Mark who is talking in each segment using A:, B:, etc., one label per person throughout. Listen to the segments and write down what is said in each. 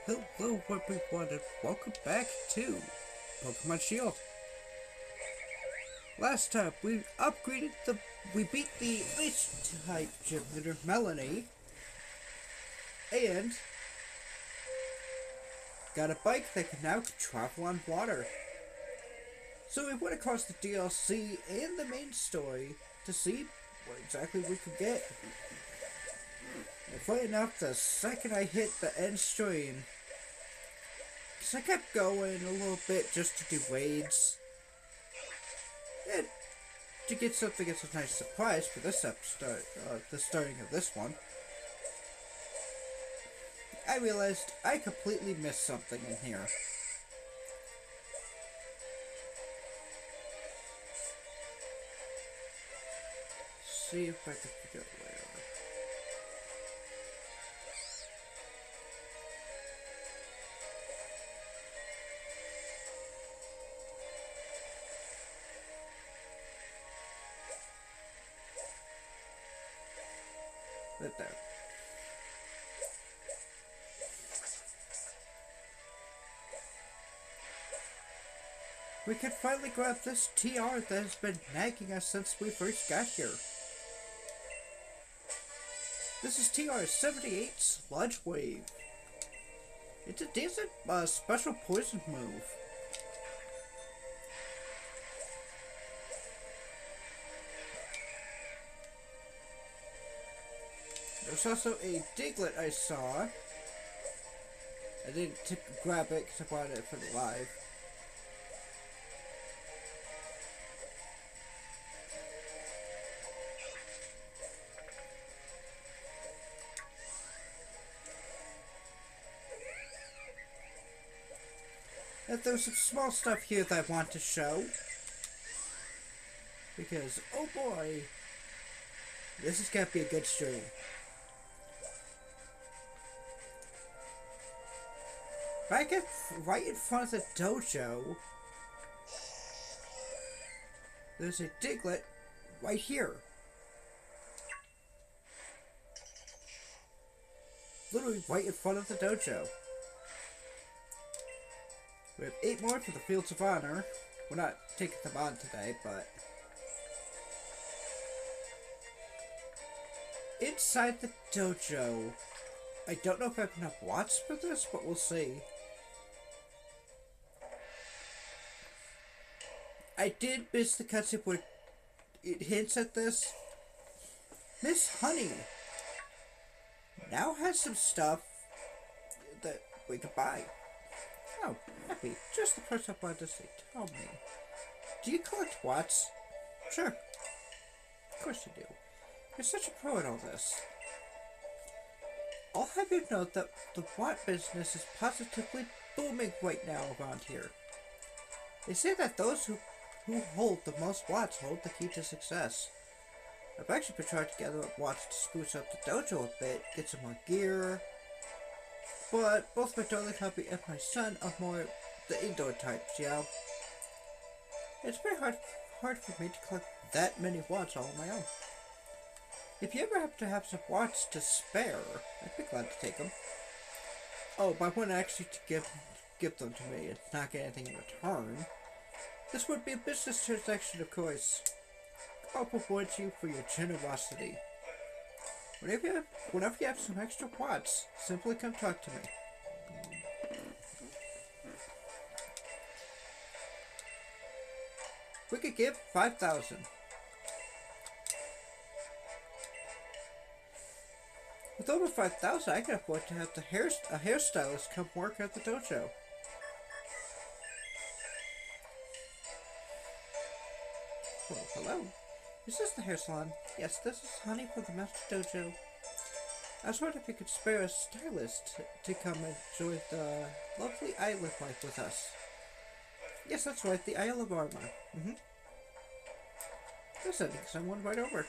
A: Hello everyone and welcome back to Pokemon Shield. Last time we beat the Ice type gym leader Melanie and got a bike that can now travel on water. So we went across the DLC and the main story to see what exactly we could get. And funny enough, the second I hit the end screen, because I kept going a little bit just to do raids, and to get something as a nice surprise for this episode, the starting of this one, I realized I completely missed something in here. See if I can figure out where. Right there. We can finally grab this TR that has been nagging us since we first got here. This is TR-78 Sludge Wave. It's a decent special poison move. There's also a Diglett I saw. I didn't grab it because I bought it for the live. And there's some small stuff here that I want to show. Because, oh boy, this is gonna be a good stream. Right in front of the dojo, there's a Diglett right here. Literally right in front of the dojo. We have 8 more for the Fields of Honor. We're not taking them on today, but inside the dojo, I don't know if I have enough watts for this, but we'll see. I did miss the cutscene where it hints at this. Miss Honey now has some stuff that we could buy. Oh, happy. Just the person I wanted to say. Tell me. Do you collect watts? Sure. Of course you do. You're such a pro at all this. I'll have you know that the watt business is positively booming right now around here. They say that those who hold the most watts hold the key to success. I've actually been trying to gather up watts to spruce up the dojo a bit, get some more gear, but both my darling hubby and my son are more the indoor types, yeah. It's very hard for me to collect that many watts all on my own. If you ever happen to have some watts to spare, I'd be glad to take them. Oh, but I want actually to give them to me and not get anything in return. This would be a business transaction, of course. I'll reward you for your generosity. Whenever you have some extra watts, simply come talk to me. We could give 5,000. With over 5,000, I can afford to have a hairstylist come work at the dojo. Well, hello. Is this the hair salon? Yes, this is Honey from the Master Dojo. I was wondering if you could spare a stylist to come and enjoy the lovely island life with us. Yes, that's right, the Isle of Armor. They're sending someone right over.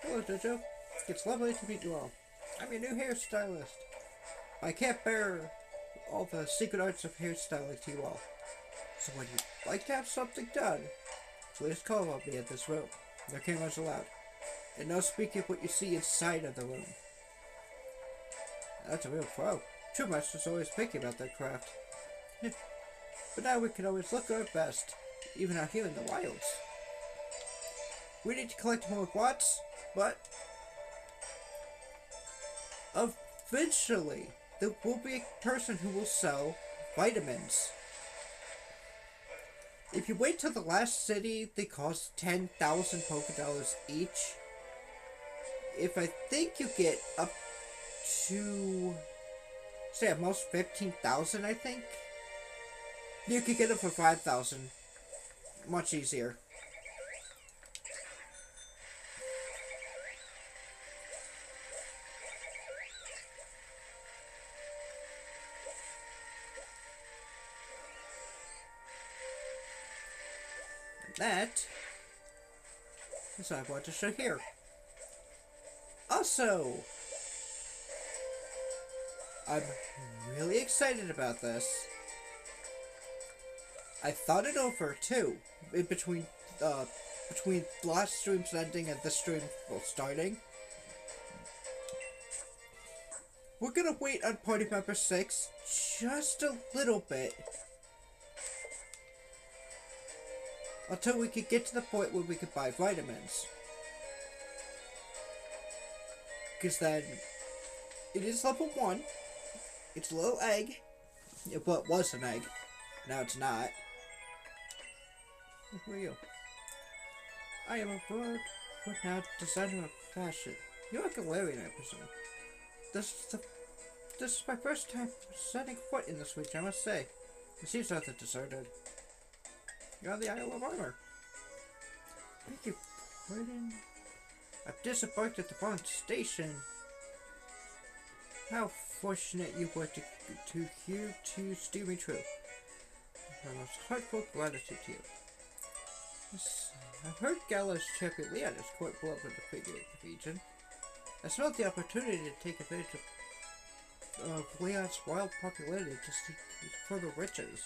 A: Hello, Dojo. It's lovely to meet you all. I'm your new hairstylist. I can't bear all the secret arts of hairstyling to you all. So when you'd like to have something done, please call on me at this room. No cameras allowed. And no speaking of what you see inside of the room. That's a real pro. True Master's always picky about their craft. But now we can always look our best, even out here in the wilds. We need to collect more watts, but eventually there will be a person who will sell vitamins. If you wait till the last city, they cost 10,000 Poké Dollars each. If I think you get up to, say at most 15,000, I think, you could get it for 5,000. Much easier. That is what I want to show here. Also, I'm really excited about this. I thought it over too, in between last stream's ending and this stream starting. We're gonna wait on party member 6 just a little bit until we could get to the point where we could buy vitamins. Because then, it is level 1, it's a little egg, well it was an egg, now it's not. Who are you? I am a bird, but now designer of fashion. You are Galarian, I presume. This is my first time setting foot in this region, I must say. It seems rather deserted. You're on the Isle of Armor. Thank you, pardon. I've disembarked at the Bond Station. How fortunate you were to hear to steer me true. My most heartfelt gratitude to you. Yes, I've heard Gala's champion Leon is quite beloved in the region. I smelled the opportunity to take advantage of Leon's wild popularity to seek further riches.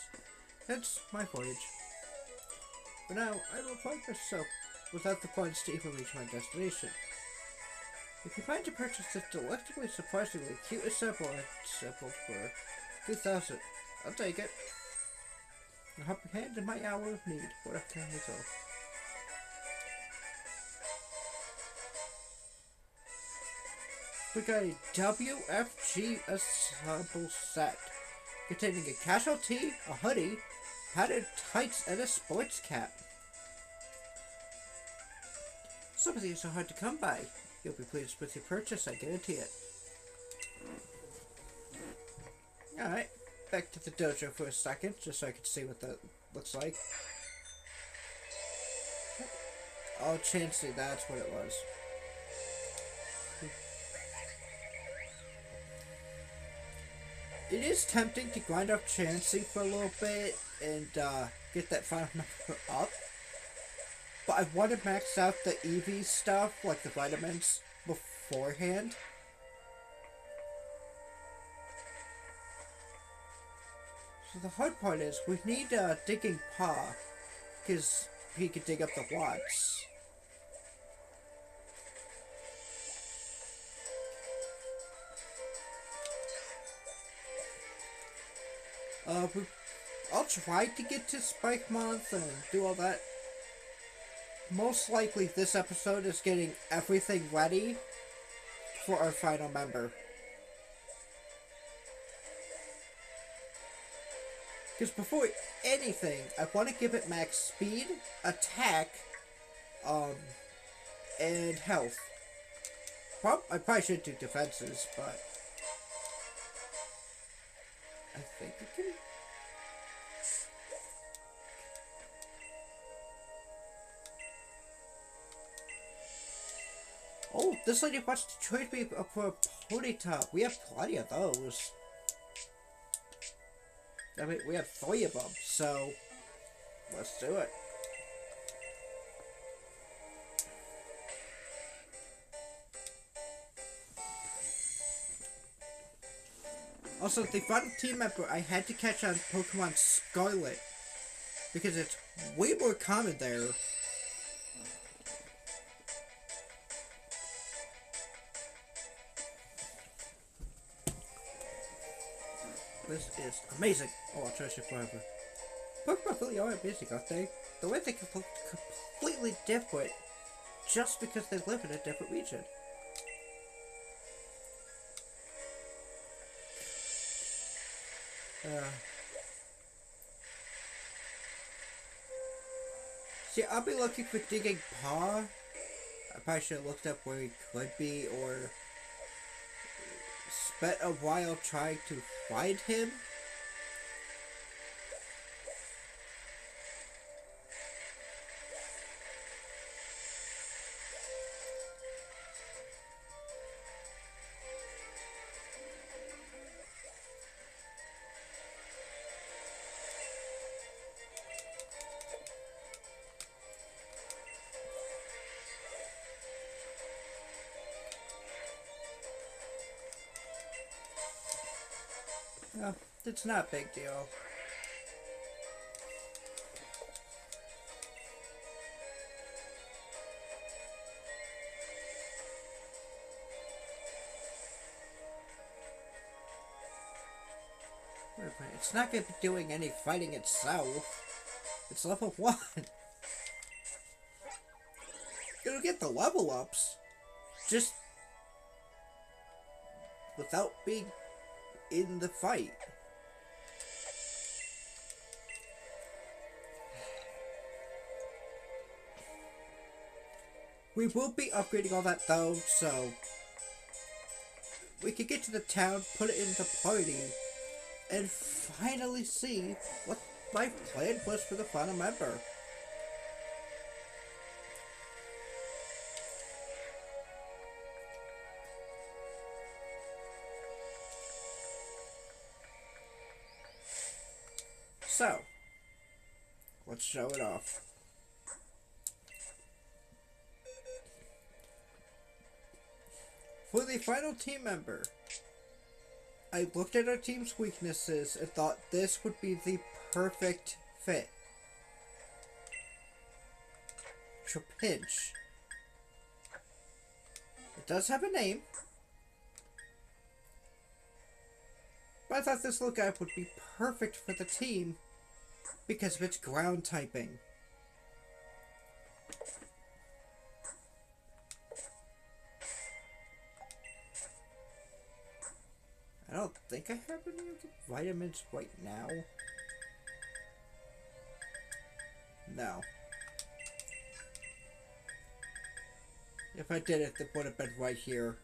A: Hence my voyage. For now, I will find myself without the funds to even reach my destination. If you find to purchase this delectably surprisingly cute sample for 2,000, I'll take it. I'll help your hand in my hour of need. What a kind result. We got a WFG ensemble set containing a casual tee, a hoodie, padded tights, and a sports cap. Some of these are hard to come by. You'll be pleased with your purchase, I guarantee it. Alright, back to the dojo for a second, just so I can see what that looks like. Oh, Chansey, that's what it was. It is tempting to grind up Chansey for a little bit and get that final number up. But I want to max out the EV stuff, like the vitamins, beforehand. So the hard part is, we need Digging Paw, because he could dig up the watts. I'll try to get to Spike Month and do all that. Most likely this episode is getting everything ready for our final member. Because before anything, I want to give it max speed, attack, and health. I probably should do defenses, but I think it can. Oh, this lady wants to trade me for a Ponyta. We have plenty of those. I mean, we have 3 of them, so let's do it. Also, the final team member I had to catch on Pokemon Scarlet because it's way more common there. This is amazing. Oh, I'll trust you forever. Pokemon really are amazing, aren't they? The way they can look completely different just because they live in a different region. See, I'll be looking for Digging Paw. I probably should have looked up where he could be, or spent a while trying to find him. No, it's not a big deal. Wait a minute, it's not going to be doing any fighting itself. It's level 1. It'll get the level ups. Just without being in the fight. We will be upgrading all that though, so we can get to the town, put it in the party, and finally see what my plan was for the final member. So, let's show it off. For the final team member, I looked at our team's weaknesses and thought this would be the perfect fit. Trapinch. It does have a name, but I thought this little guy would be perfect for the team because of its ground typing. I don't think I have any of the vitamins right now. No. If I did it, it would have been right here.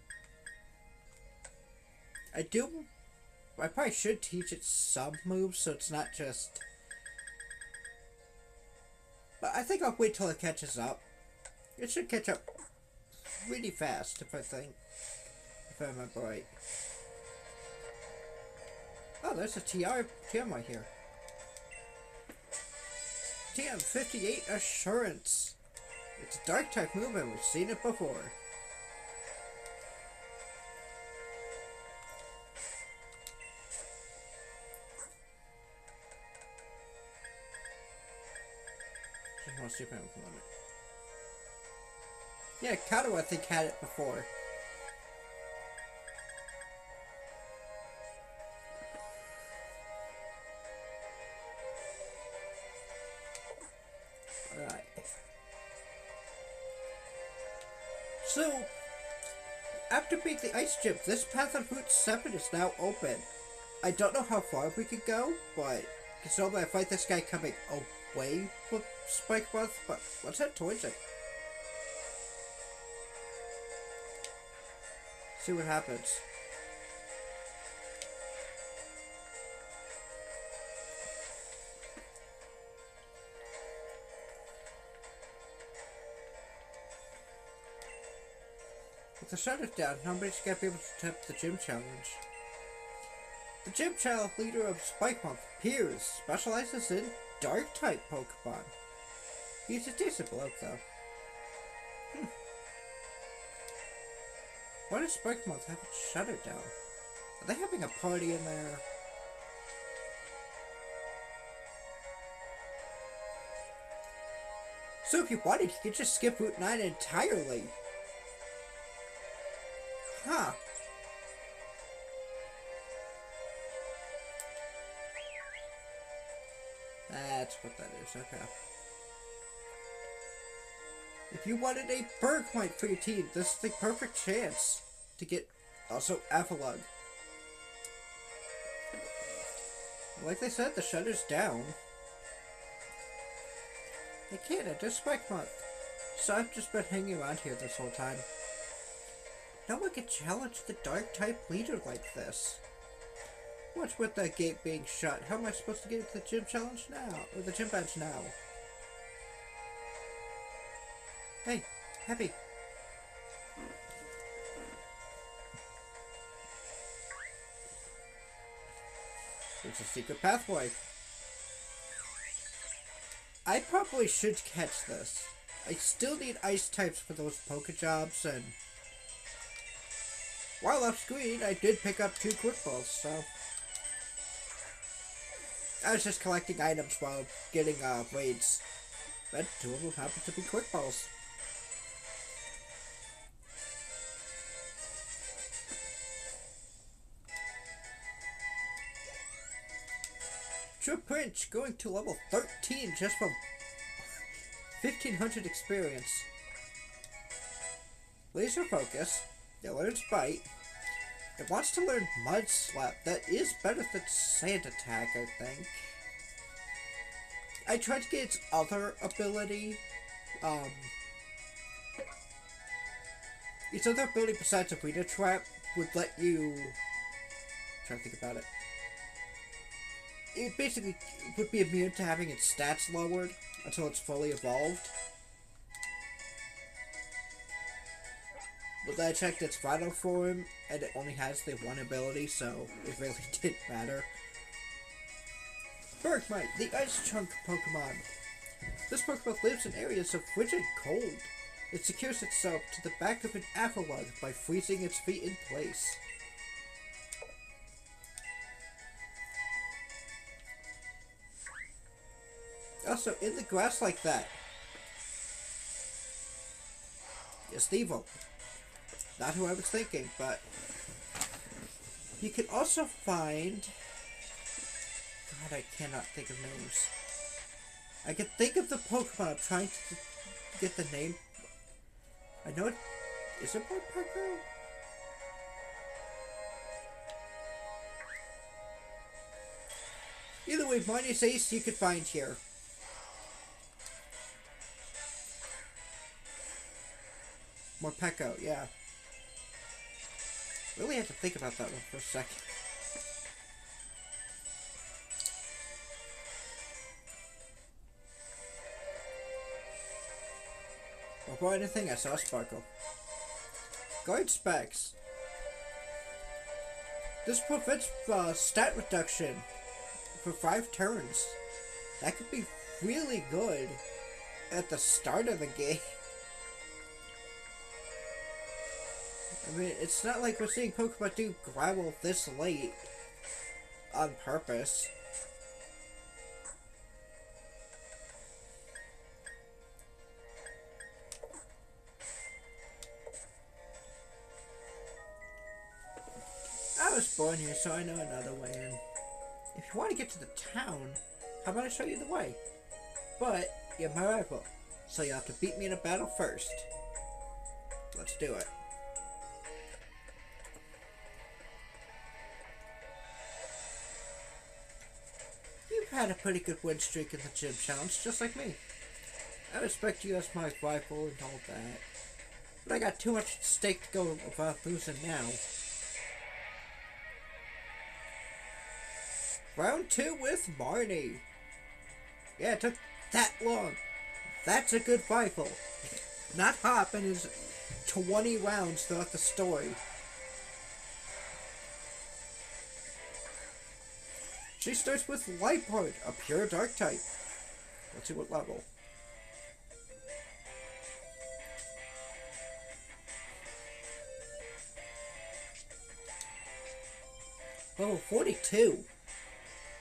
A: I probably should teach it some moves so it's not just... But I think I'll wait till it catches up. It should catch up really fast, if I remember right. Oh, there's a TM right here. TM58 Assurance. It's a dark type move and we've seen it before. Just want to see if I can find it. Yeah, Kato I think had it before. Alright. So, after beating the ice gym, this path on Route 7 is now open. I don't know how far we could go, but considering I fight this guy coming away from Spike Month, but let's head towards it. See what happens. With the shutter down, nobody's gonna be able to attempt the gym challenge. The gym challenge leader of Spike Month, Piers, specializes in Dark-type Pokemon. He's a decent bloke, though. Why does Spike Month have it shuttered down? Are they having a party in there? So if you wanted, you could just skip Route 9 entirely. Huh. That's what that is, okay. If you wanted a Bergmite for your team, this is the perfect chance to get also Avalugg. Like they said, the shutter's down. I can't, I just spike month. So I've just been hanging around here this whole time. No one can challenge the dark type leader like this. What's with that gate being shut? How am I supposed to get into the gym challenge now? Or the gym badge now? Hey, Happy. It's a secret pathway. I probably should catch this. I still need ice types for those Pokejobs, and while off screen, I did pick up 2 Quick Balls, so I was just collecting items while getting raids. But 2 of them happen to be Quick Balls. Trapinch going to level 13 just from 1500 experience. Laser Focus. It learns Bite. It wants to learn Mud Slap. That is better than Sand Attack, I think. I tried to get its other ability. Its other ability besides a Arena Trap would let you... I'm trying to think about it. It basically would be immune to having its stats lowered until it's fully evolved. But then I checked its final form, and it only has the 1 ability, so it really didn't matter. Bergmite, the Ice Chunk Pokemon. This Pokemon lives in areas of frigid cold. It secures itself to the back of an Avalugg by freezing its feet in place. Also, in the grass like that is Thievul. Not who I was thinking, but you can also find... God, I cannot think of names. I can think of the Pokemon. I'm trying to get the name. I know it... Is it Morpeko? Either way, Minus Ace you could find here. Morpeko, yeah. Really have to think about that one for a second. Before anything, I saw Sparkle. Guard Specs. This prevents stat reduction for 5 turns. That could be really good at the start of the game. I mean, it's not like we're seeing Pokemon do Gravel this late on purpose. I was born here, so I know another way in. If you want to get to the town, how about I show you the way? But you're my rival, so you have to beat me in a battle first. Let's do it. You've had a pretty good win streak in the gym challenge, just like me. I respect you as my rival and all that, but I got too much at stake to go about losing now. Round 2 with Marnie. Yeah, it took that long. That's a good rifle. Not Hop in his 20 rounds throughout the story. She starts with Lightbard, a pure dark type. Let's see what level. Level 42.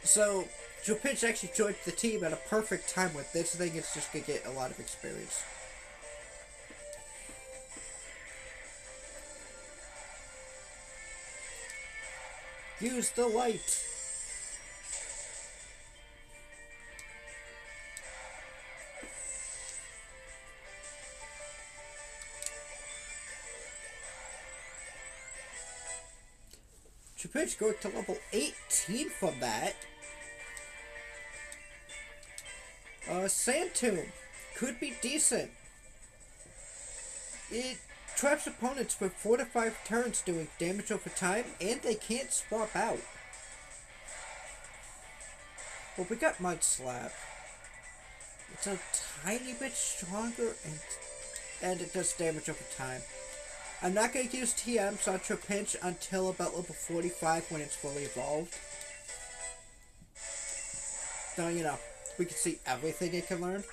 A: So, Trapinch actually joined the team at a perfect time with this thing. It's just going to get a lot of experience. Use the light. Trapinch going to level 18 from that. Sand Tomb could be decent. It traps opponents for 4 to 5 turns doing damage over time, and they can't swap out. Well, we got Mud Slap. It's a tiny bit stronger, and it does damage over time. I'm not going to use TMs on Trapinch until about level 45 when it's fully evolved. Now, you know, we can see everything it can learn.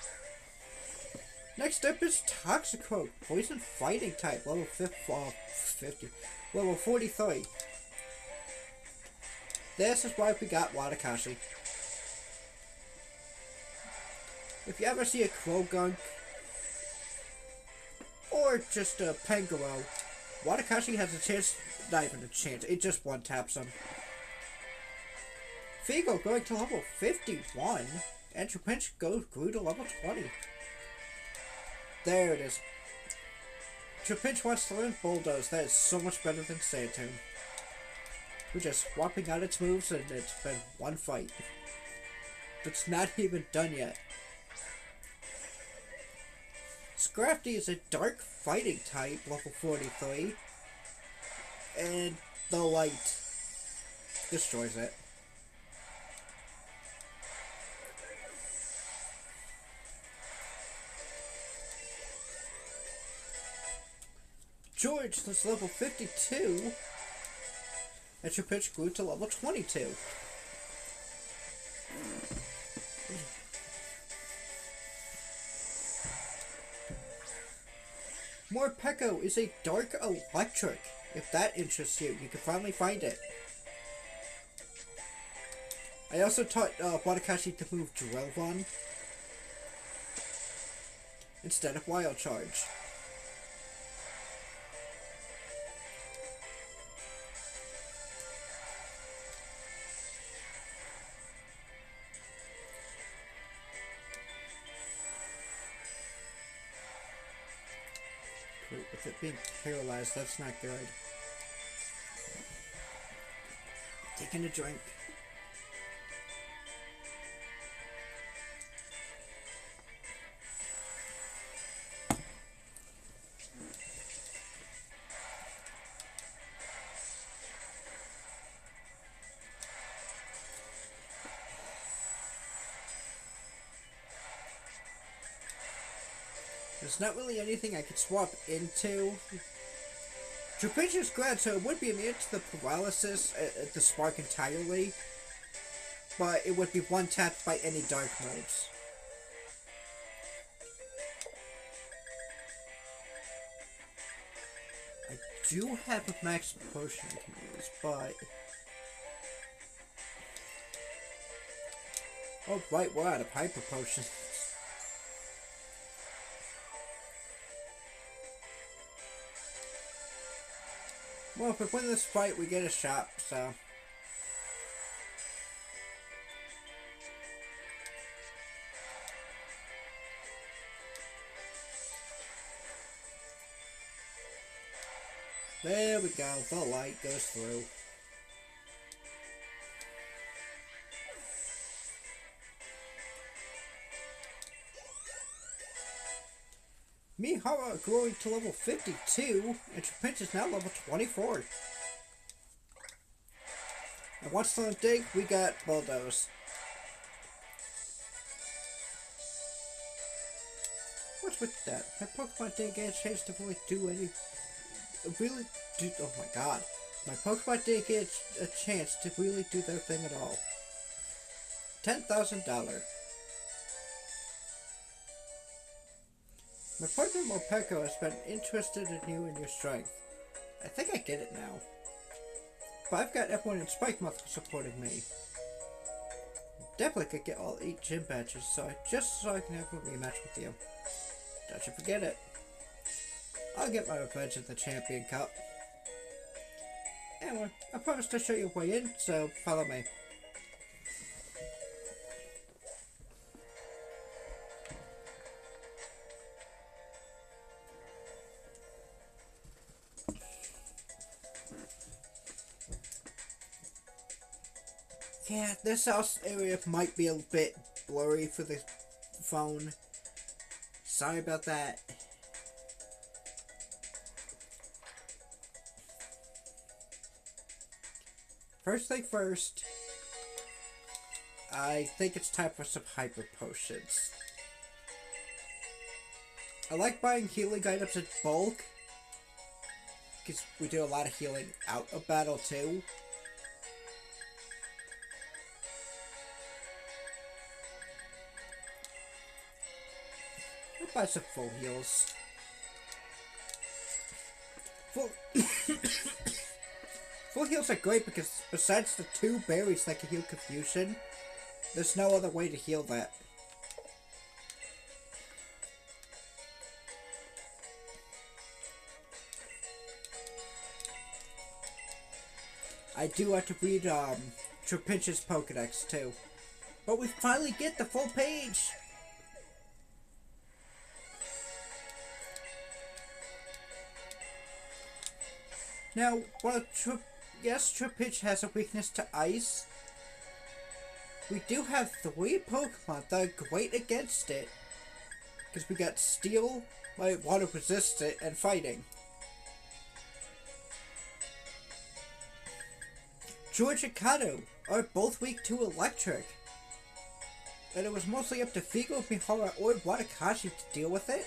A: Next up is Toxicroak, Poison Fighting type, level 50, level 43. This is why we got Wadakashi. If you ever see a Croagunk, or just a Pangoro, Wadakashi has a chance, not even a chance, it just one-taps him. Figo going to level 51, and Trapinch grew to level 20. There it is. Trapinch wants to learn Bulldoze. That is so much better than Sand Tomb. We're just swapping out its moves, and it's been one fight. It's not even done yet. Scrafty is a Dark Fighting type, level 43. And the light destroys it. George is level 52, and Trapinch grew to level 22. Morpeko is a Dark Electric. If that interests you, you can finally find it. I also taught Wadakashi to move Drillbun instead of Wild Charge. With it being paralyzed, that's not good. Taking a drink. There's not really anything I could swap into. Trapinch is good, so it would be immune to the paralysis, the spark entirely, but it would be one-tapped by any dark moves. I do have a max potion I can use, but... Oh right, we're out of hyper potions. Well, if we win this fight, we get a shot, so... There we go, the light goes through. Mihara growing to level 52, and Trapinch is now level 24. And once on dig, we got Bulldoze. What's with that? My Pokemon didn't get a chance to really do any... oh my god. My Pokemon didn't get a chance to really do their thing at all. $10,000. My partner Morpeko has been interested in you and your strength. I think I get it now. But I've got everyone in Spikemuth supporting me. Definitely could get all 8 gym badges, just so I can have a rematch with you. Don't you forget it. I'll get my revenge in the Champion Cup. Anyway, I promise to show you a way in, so follow me. Yeah, this house area might be a bit blurry for the phone. Sorry about that. First thing first, I think it's time for some hyper potions. I like buying healing items in bulk, because we do a lot of healing out of battle too. I'll buy some full heals. Full, full heals are great because besides the 2 berries that can heal confusion, there's no other way to heal that. I do have to read Trapinch's Pokedex too. But we finally get the full page! Now, while yes, Trapinch has a weakness to ice, we do have 3 Pokemon that are great against it. Because we got Steel, Water Resistant, and Fighting. George and Kato are both weak to Electric. And it was mostly up to Figo, Mihara, or Wadakashi to deal with it.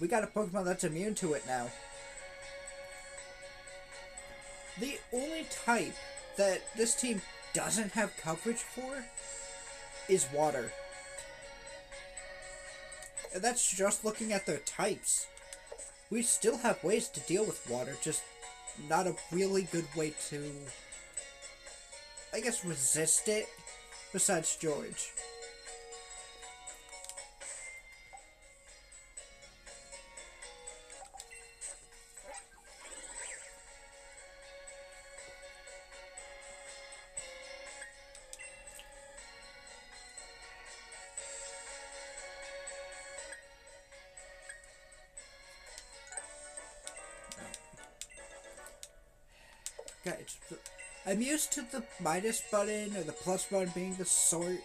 A: We got a Pokemon that's immune to it now. The only type that this team doesn't have coverage for is Water. And that's just looking at their types. We still have ways to deal with Water, just not a really good way to, I guess, resist it, besides George. Guys, I'm used to the minus button or the plus button being the sort.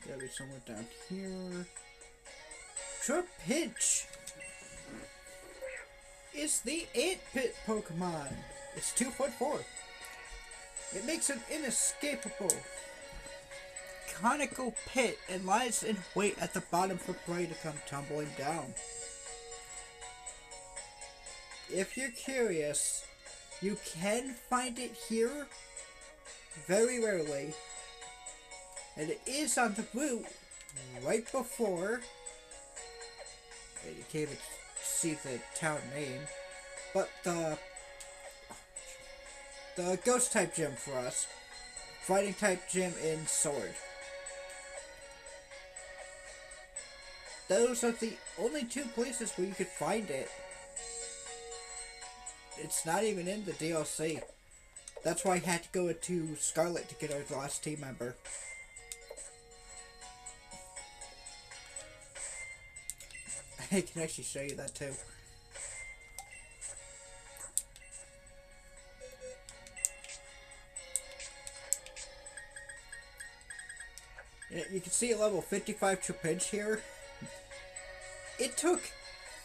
A: Gotta be somewhere down here. Trapinch is the Ant Pit Pokemon. It's 2'4". It makes an inescapable conical pit and lies in wait at the bottom for prey to come tumbling down. If you're curious, you can find it here very rarely, and it is on the route right before, you can't even see the town name, but the ghost type gym for us, fighting type gym in Sword. Those are the only 2 places where you could find it. It's not even in the DLC. That's why I had to go to Scarlet to get our last team member. I can actually show you that too. You can see a level 55 Trapinch here. It took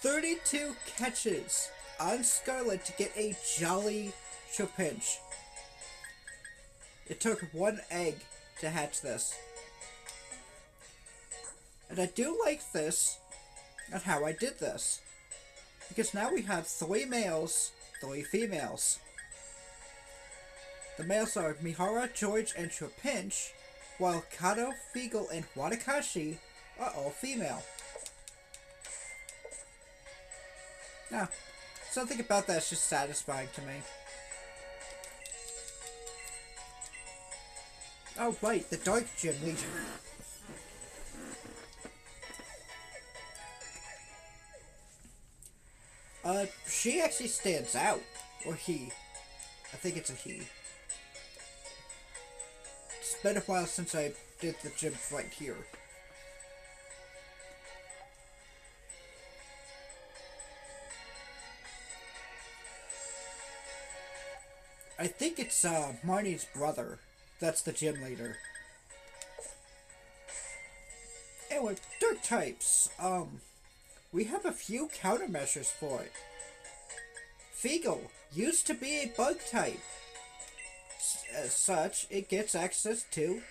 A: 32 catches on Scarlet to get a Jolly Trapinch. It took 1 egg to hatch this. And I do like this and how I did this. Because now we have 3 males, 3 females. The males are Mihara, George, and Trapinch, while Kato, Figo, and Wadakashi are all female. Now, something about that is just satisfying to me. Oh right, the Dark Gym leader. She actually stands out. Or he. I think it's a he. It's been a while since I did the gym right here. I think it's Marnie's brother. That's the gym leader. Anyway, dark types. We have a few countermeasures for it. Feagle used to be a bug type. As such, it gets access to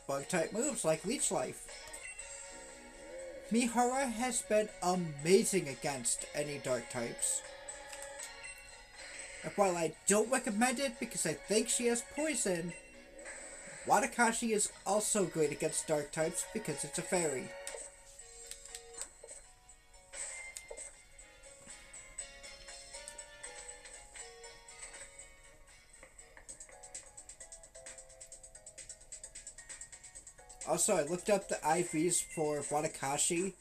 A: bug type moves like Leech Life. Mihara has been amazing against any dark types. And while I don't recommend it because I think she has poison, Wadakashi is also great against dark types because it's a fairy. Also, I looked up the IVs for Wadakashi.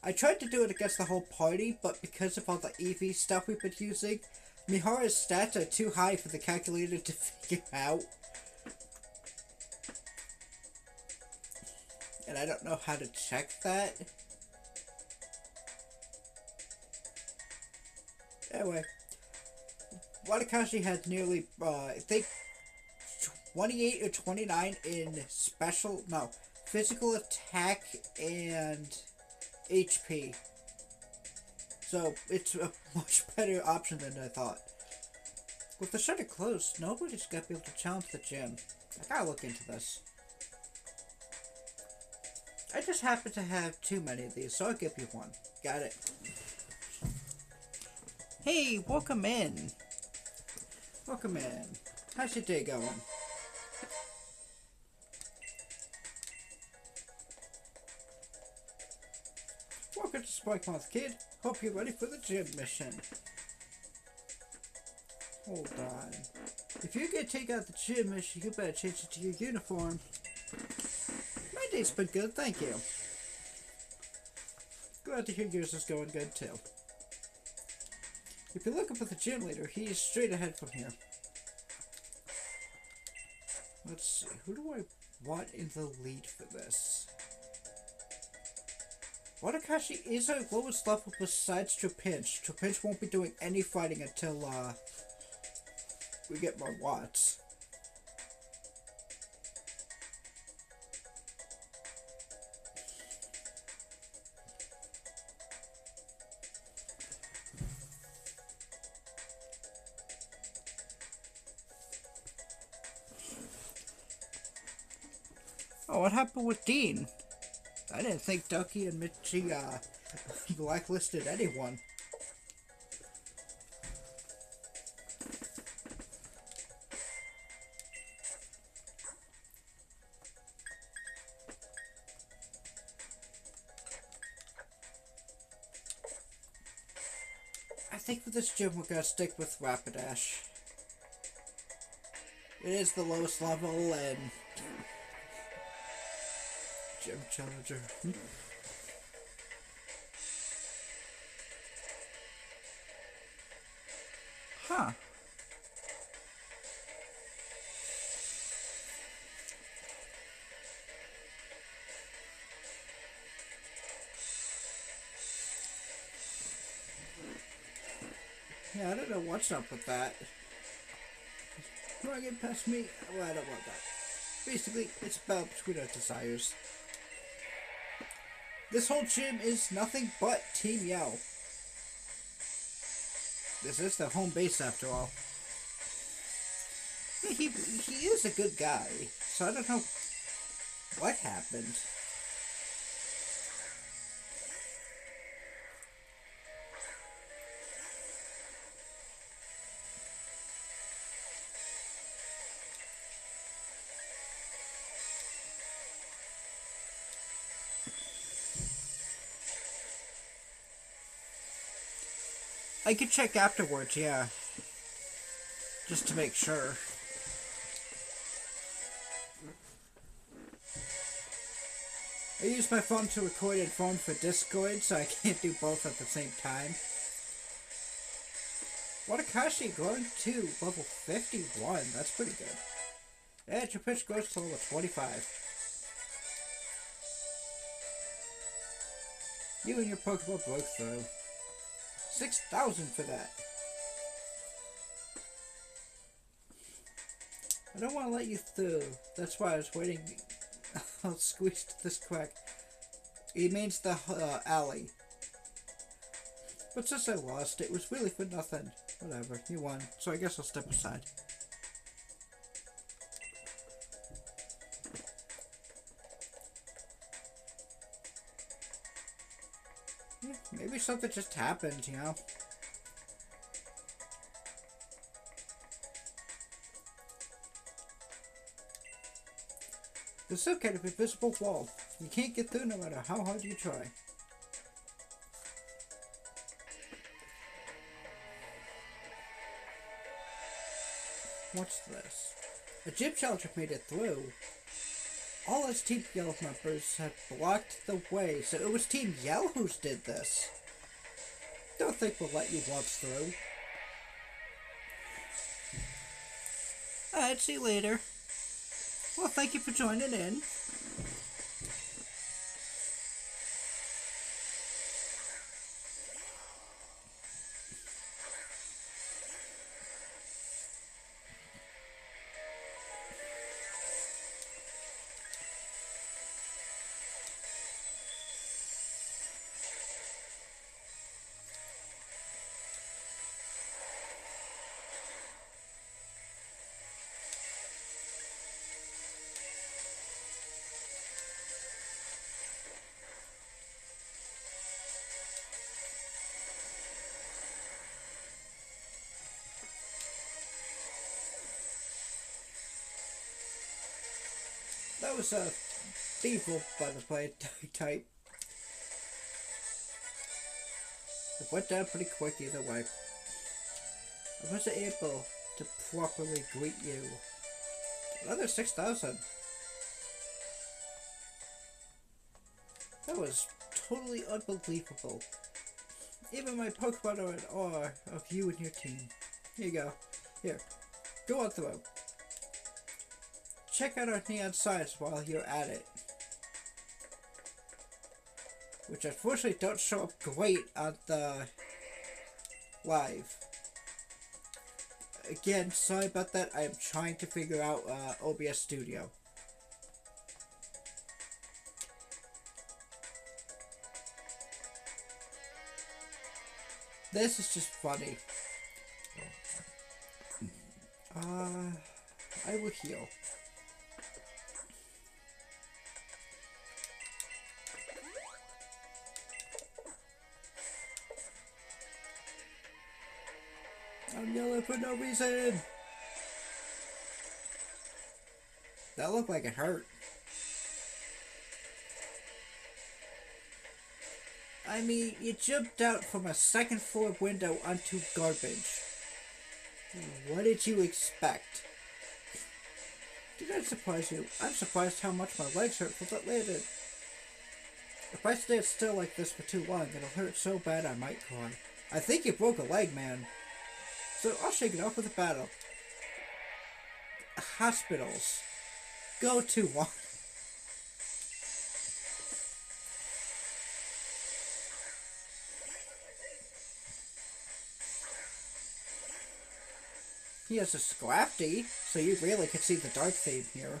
A: I tried to do it against the whole party, but because of all the EV stuff we've been using, Mihara's stats are too high for the calculator to figure out. And I don't know how to check that. Anyway, Wadakashi had nearly, I think, 28 or 29 in physical attack and HP. So it's a much better option than I thought. With the shutter closed, nobody's gonna be able to challenge the gym. I gotta look into this. I just happen to have too many of these, so I'll give you one. Got it. Hey, welcome in. Welcome in. How's your day going? Welcome to Spikemoth Kid. Hope you're ready for the gym mission. Hold on. If you're gonna take out the gym mission, you better change it to your uniform. My day's been good, thank you. Glad to hear yours is going good too. If you're looking for the gym leader, he is straight ahead from here. Let's see, who do I want in the lead for this? Wadakashi is our lowest level besides Trapinch. Trapinch won't be doing any fighting until we get more watts. Oh, what happened with Dean? I didn't think Ducky and Michi, blacklisted anyone. I think for this gym we're gonna stick with Rapidash. It is the lowest level and Gym Challenger. Huh. Yeah, I don't know what's up with that. You wanna get past me? Well, I don't want that. Basically, it's about between our desires. This whole gym is nothing but Team Yell. This is their home base after all. Yeah, he is a good guy, so I don't know what happened. I could check afterwards, yeah. Just to make sure. I use my phone to record and phone for Discord, so I can't do both at the same time. Wadakashi growing to level 51, that's pretty good. And your pitch grows to level 25. You and your Pokemon broke through. 6,000 for that. I don't want to let you through. That's why I was waiting. I'll squeeze this crack. It means the alley. But since I lost, it was really for nothing. Whatever, you won. So I guess I'll step aside. Maybe something just happened, you know? There's some kind of invisible wall. You can't get through no matter how hard you try. What's this? A gym challenger made it through. All his Team Yell members had blocked the way, so it was Team Yell who did this. Don't think we'll let you waltz through. Alright, see you later. Well, thank you for joining in. That was a default, by the way, type. It went down pretty quick either way. I wasn't able to properly greet you. Another 6,000. That was totally unbelievable. Even my Pokemon are in awe of you and your team. Here you go. Here, go on through. Check out our neon signs while you're at it. Which unfortunately don't show up great on the live. Again, sorry about that. I am trying to figure out OBS Studio. This is just funny. I will heal. I'm yelling for no reason. That looked like it hurt. I mean, you jumped out from a second floor window onto garbage. What did you expect? Did that surprise you? I'm surprised how much my legs hurt from that landing. If I stay still like this for too long, it'll hurt so bad I might cry. I think you broke a leg, man. So I'll shake it off with a battle. Hospitals. Go to one. He has a Scrafty, so you really could see the dark theme here.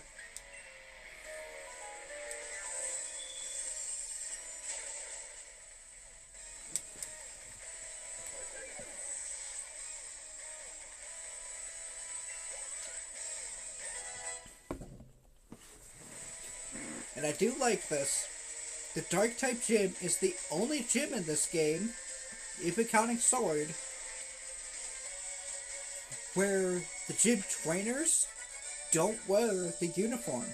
A: And I do like this. The Dark type gym is the only gym in this game, even counting Sword, where the gym trainers don't wear the uniform.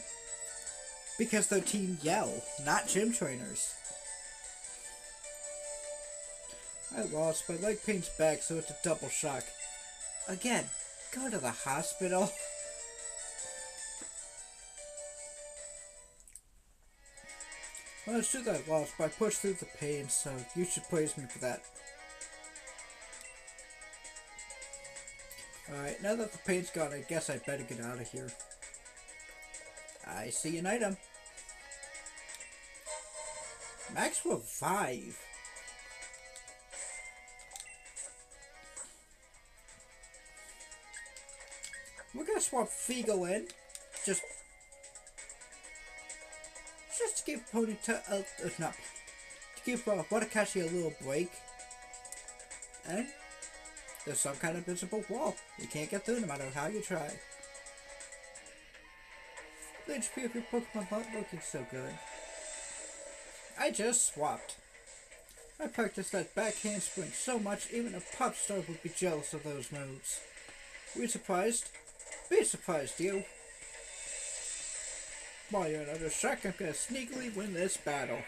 A: Because they're Team Yell, not gym trainers. I lost. My leg pain's back, so it's a double shock. Again, go to the hospital. Well, it's true that I lost, but I pushed through the pain, so you should praise me for that. Alright, now that the pain's gone, I guess I better get out of here. I see an item. Max Revive. We're gonna swap Feagle in. Just to give Ponyta not to give Wadakashi a little break. And there's some kind of visible wall. You can't get through no matter how you try. The HP of your Pokemon not looking so good. I just swapped. I practiced that backhand spring so much even a pop star would be jealous of those moves. Were you surprised? Be surprised, you. While you're another shark, I'm gonna sneakily win this battle.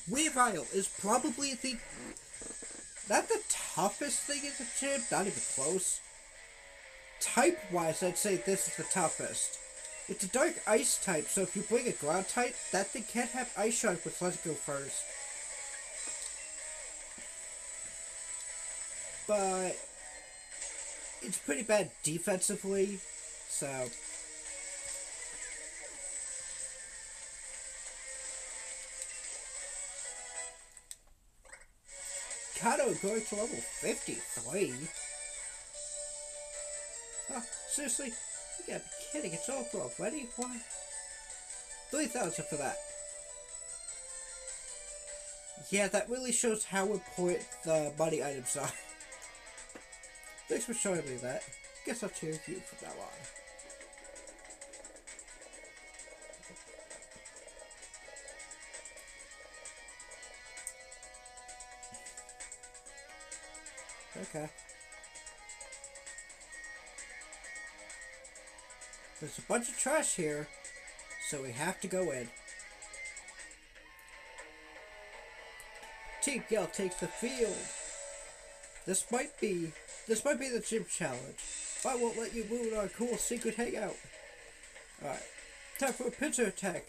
A: Weavile is probably not the toughest thing in the gym, not even close. Type-wise, I'd say this is the toughest. It's a dark ice type, so if you bring a ground type, that thing can't have Ice Shard, which lets it go first. But it's pretty bad defensively, so Kato going to level 53. Oh, seriously? You gotta be kidding, it's over already? Why? 3,000 for that. Yeah, that really shows how important the money items are. Thanks for showing me that. Guess I'll cheer you from now on. Okay. There's a bunch of trash here, so we have to go in. Team Yell takes the field. This might be the gym challenge. I won't let you ruin our cool secret hangout. Alright. Time for a pincer attack.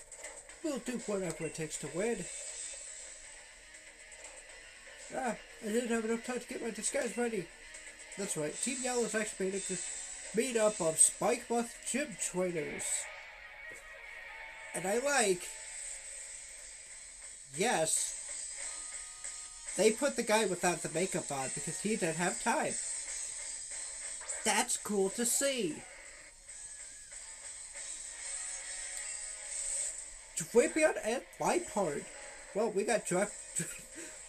A: We'll do whatever it takes to win. I didn't have enough time to get my disguise ready. That's right, Team Yell is actually made up of Spike Moth gym trainers. And I like... Yes, they put the guy without the makeup on because he didn't have time. That's cool to see. Drapion and Liepard. Well, we got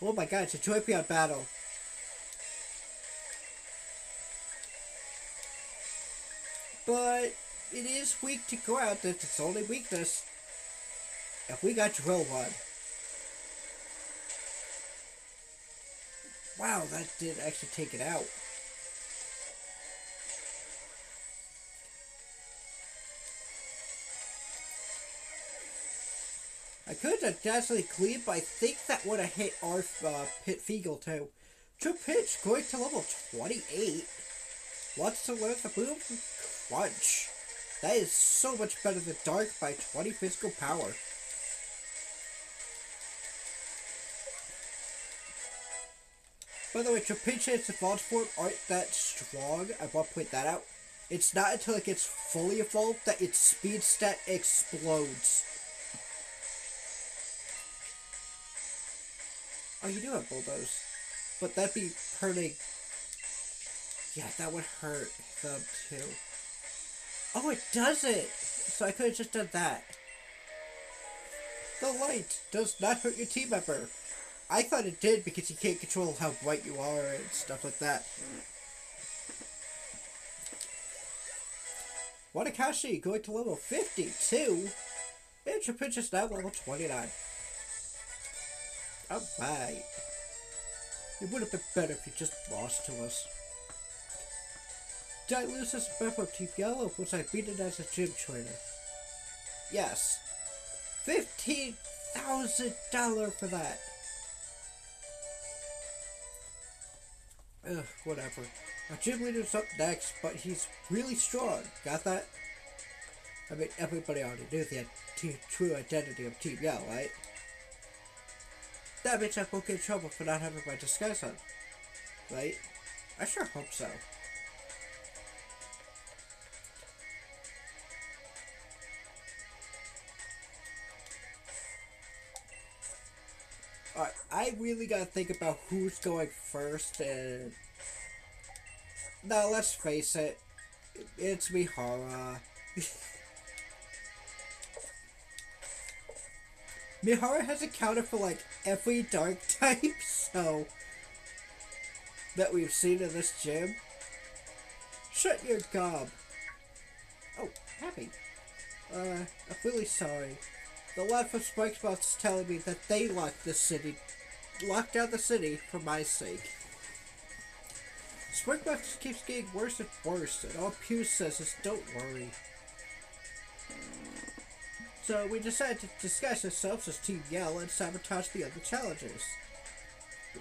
A: oh my god, it's a Drapion battle. But it is weak to ground, that's its only weakness. And we got Drill Run. Wow, that did actually take it out. I could have definitely cleaned, but I think that would have hit our Pit Feagle too. True Pitch going to level 28. Wants to learn the move Crunch. That is so much better than Dark by 20 physical power. By the way, Trapinch's evolved form aren't that strong. I want to point that out. It's not until it gets fully evolved that its speed stat explodes. Oh, you do have Bulldoze. But that'd be hurting. Yeah, that would hurt them too. Oh, it does it! So I could have just done that. The light does not hurt your team member. I thought it did because you can't control how bright you are and stuff like that. Wadakashi going to level 52. And Trapinch is now level 29. Alright. It would have been better if you just lost to us. Did I lose as a member of Team Yellow? Was I beaten as a gym trainer? Yes. $15,000 for that. Ugh, whatever. Our gym leader's up next, but he's really strong. Got that? I mean, everybody already knew the true identity of Team Yell, right? That means I won't get in trouble for not having my disguise on. Right? I sure hope so. I really gotta think about who's going first, and no, let's face it, it's Mihara. Mihara has accounted for like every dark type, so that we've seen in this gym. Shut your gob. Oh, Happy. I'm really sorry. The lad from Spikebox is telling me that they locked down the city for my sake. Spikebox keeps getting worse and worse, and all Pew says is don't worry. So we decided to disguise ourselves as Team Yell and sabotage the other challengers.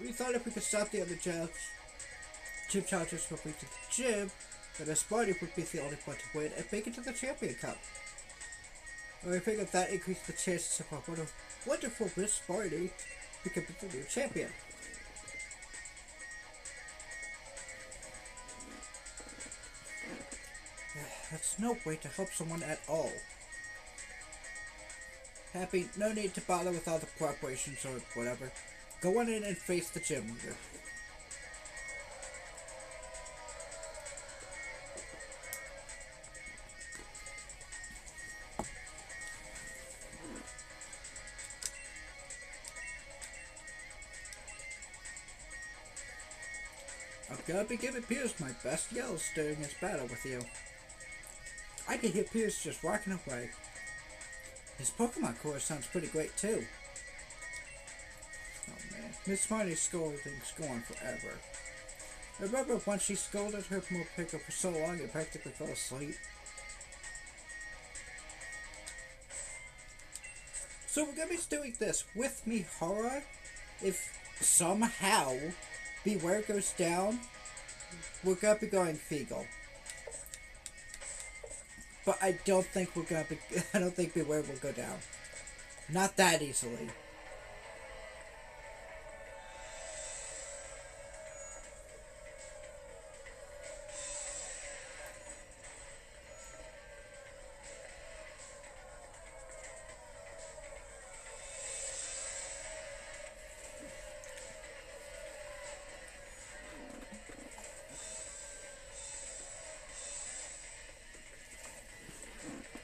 A: We thought if we could stop the other gym challengers from reaching the gym, then us Marty would be the only one to win and make it to the Champion Cup. And we figured that increased the chances of our wonderful Miss Marty becoming the new champion. That's no way to help someone at all. Happy, no need to bother with all the preparations or whatever. Go on in and face the gym leader. I'm gonna be giving Piers my best yells during his battle with you. I can hear Piers just walking away. His Pokemon core sounds pretty great too. Oh man, Miss Marty's scolding's going forever. Remember when she scolded her Morpeko for so long it practically fell asleep? So we're gonna be doing this with Mihara. If somehow Beware goes down, we're gonna be going Feagle. But I don't think I don't think Beware will go down. Not that easily.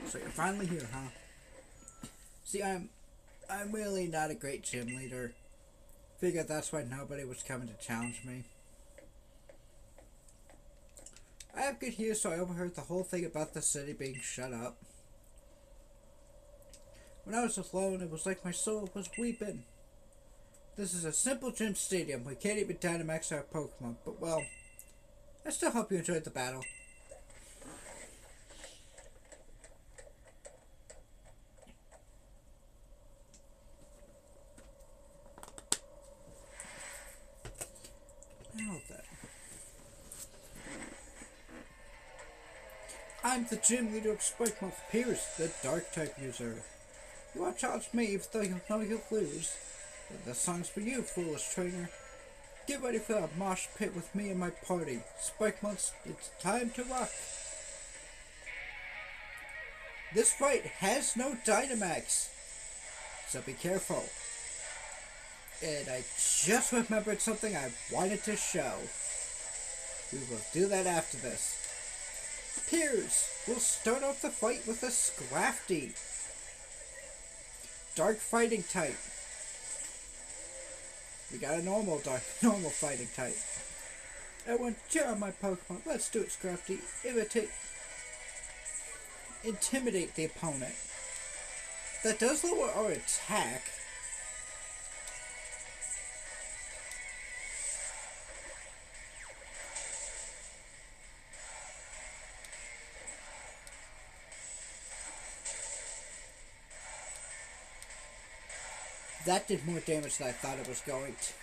A: So you're finally here, huh? See, I'm really not a great gym leader. Figured that's why nobody was coming to challenge me. I have good ears, so I overheard the whole thing about the city being shut up. When I was alone, it was like my soul was weeping. This is a simple gym stadium. We can't even Dynamax our Pokemon, but well, I still hope you enjoyed the battle. Now then. I'm the gym leader of Spikemuth, Piers, the dark type user. You want to challenge me even though you know you'll lose. This song's for you, foolish trainer. Get ready for a mosh pit with me and my party. Spikemuth, it's time to rock. This fight has no Dynamax, so be careful. And I just remembered something I wanted to show. We will do that after this. Piers will start off the fight with a Scrafty. Dark fighting type. We got a normal fighting type. I want to cheer on my Pokemon. Let's do it, Scrafty. Intimidate the opponent. That does lower our attack. That did more damage than I thought it was going to.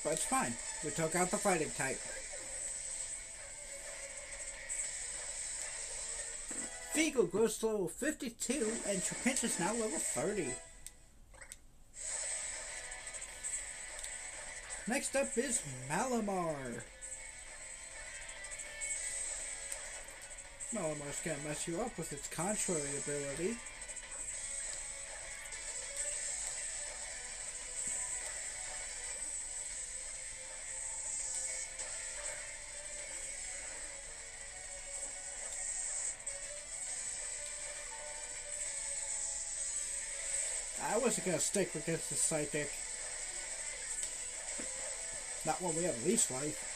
A: But it's fine. We took out the fighting type. Feagle grows to level 52 and Trapinch is now level 30. Next up is Malamar. Malamar's gonna mess you up with its contrary ability. I wasn't gonna stick against the Psychic. Not when we have least life.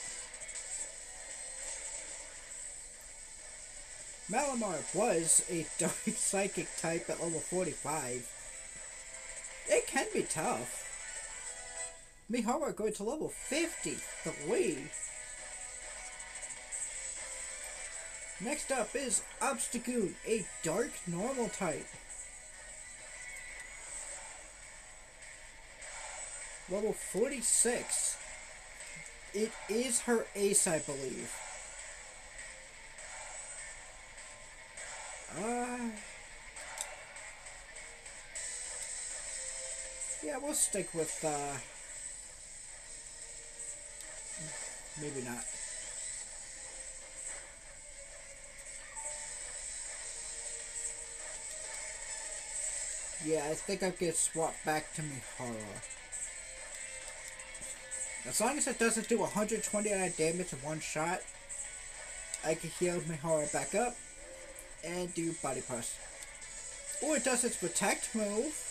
A: Malamar was a Dark Psychic type at level 45. It can be tough. Mihara going to level 53. Next up is Obstagoon, a Dark Normal type. Level 46. It is her ace, I believe. Yeah, we'll stick with, maybe not. Yeah, I think I'll get swapped back to Mihara. As long as it doesn't do 129 damage in one shot, I can heal Mihara back up and do body press. Or it does its protect move.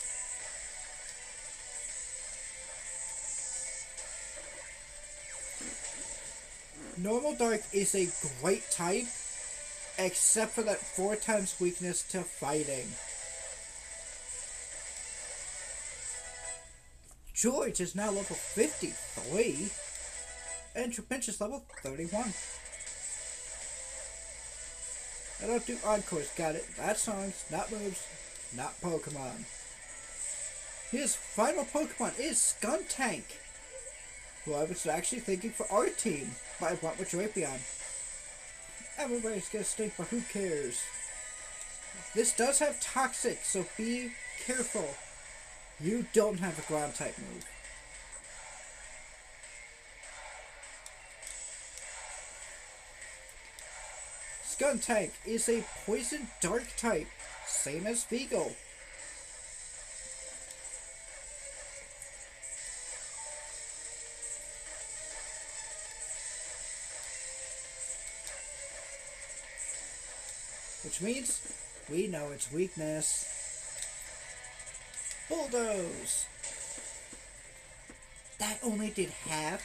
A: Normal Dark is a great type, except for that 4 times weakness to fighting. George is now level 53, and Trapinch is level 31. I don't do encores, got it. Not songs, not moves, not Pokemon. His final Pokemon is Skuntank, who I was actually thinking for our team, but I went with Drapion. Everybody's gonna stink, but who cares? This does have Toxic, so be careful. You don't have a ground type move. Skuntank is a poison dark type, same as Beagle. Which means we know its weakness. Bulldoze! That only did half?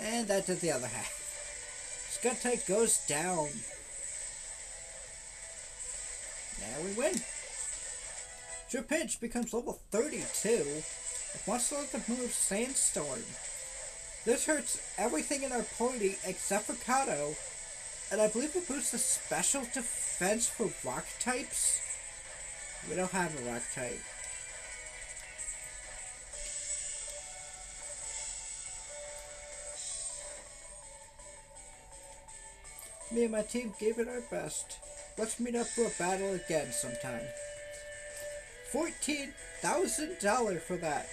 A: And that did the other half. Skuntank goes down. Now we win. Trapinch becomes level 32. It wants to let the move Sandstorm. This hurts everything in our party except for Kato, and I believe it boosts the special defense for rock types. We don't have a rock type. Me and my team gave it our best. Let's meet up for a battle again sometime. $14,000 for that.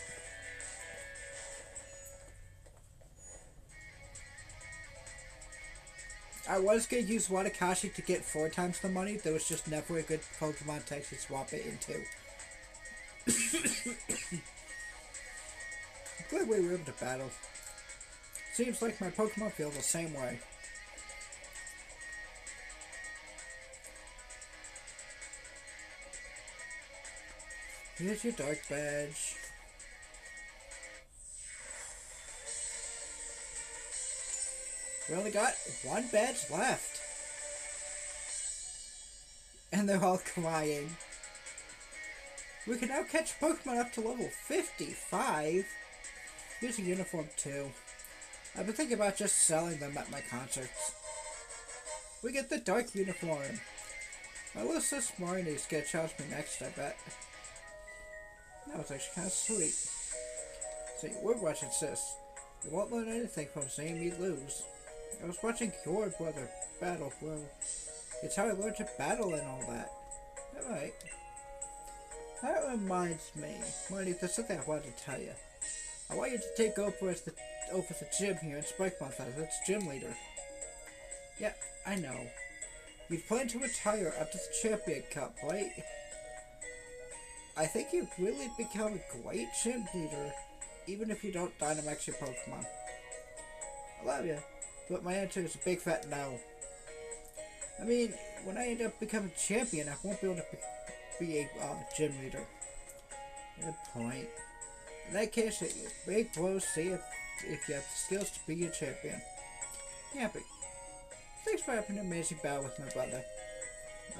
A: I was going to use Wadakashi to get 4 times the money. There was just never a good Pokemon type to swap it into. Glad we were able to battle. Seems like my Pokemon feel the same way. Here's your Dark Badge. We only got 1 badge left. And they're all crying. We can now catch Pokemon up to level 55. Here's a uniform too. I've been thinking about just selling them at my concerts. We get the Dark uniform. My little sis Marnie's gonna challenge me next, I bet. That was actually kind of sweet. See, we're watching sis. We won't learn anything from seeing me lose. I was watching your brother battle. Well, it's how I learned to battle and all that. Alright. That reminds me. Marty, there's something I wanted to tell you. I want you to take over the gym here in Spike Month as its gym leader. Yeah, I know. You plan to retire after the Champion Cup, right? I think you've really become a great gym leader, even if you don't Dynamax your Pokemon. I love you, but my answer is a big fat no. I mean, when I end up becoming champion, I won't be able to be a gym leader. Good point. In that case, big bros, see if you have the skills to be a champion. Yeah, but thanks for having an amazing battle with my brother.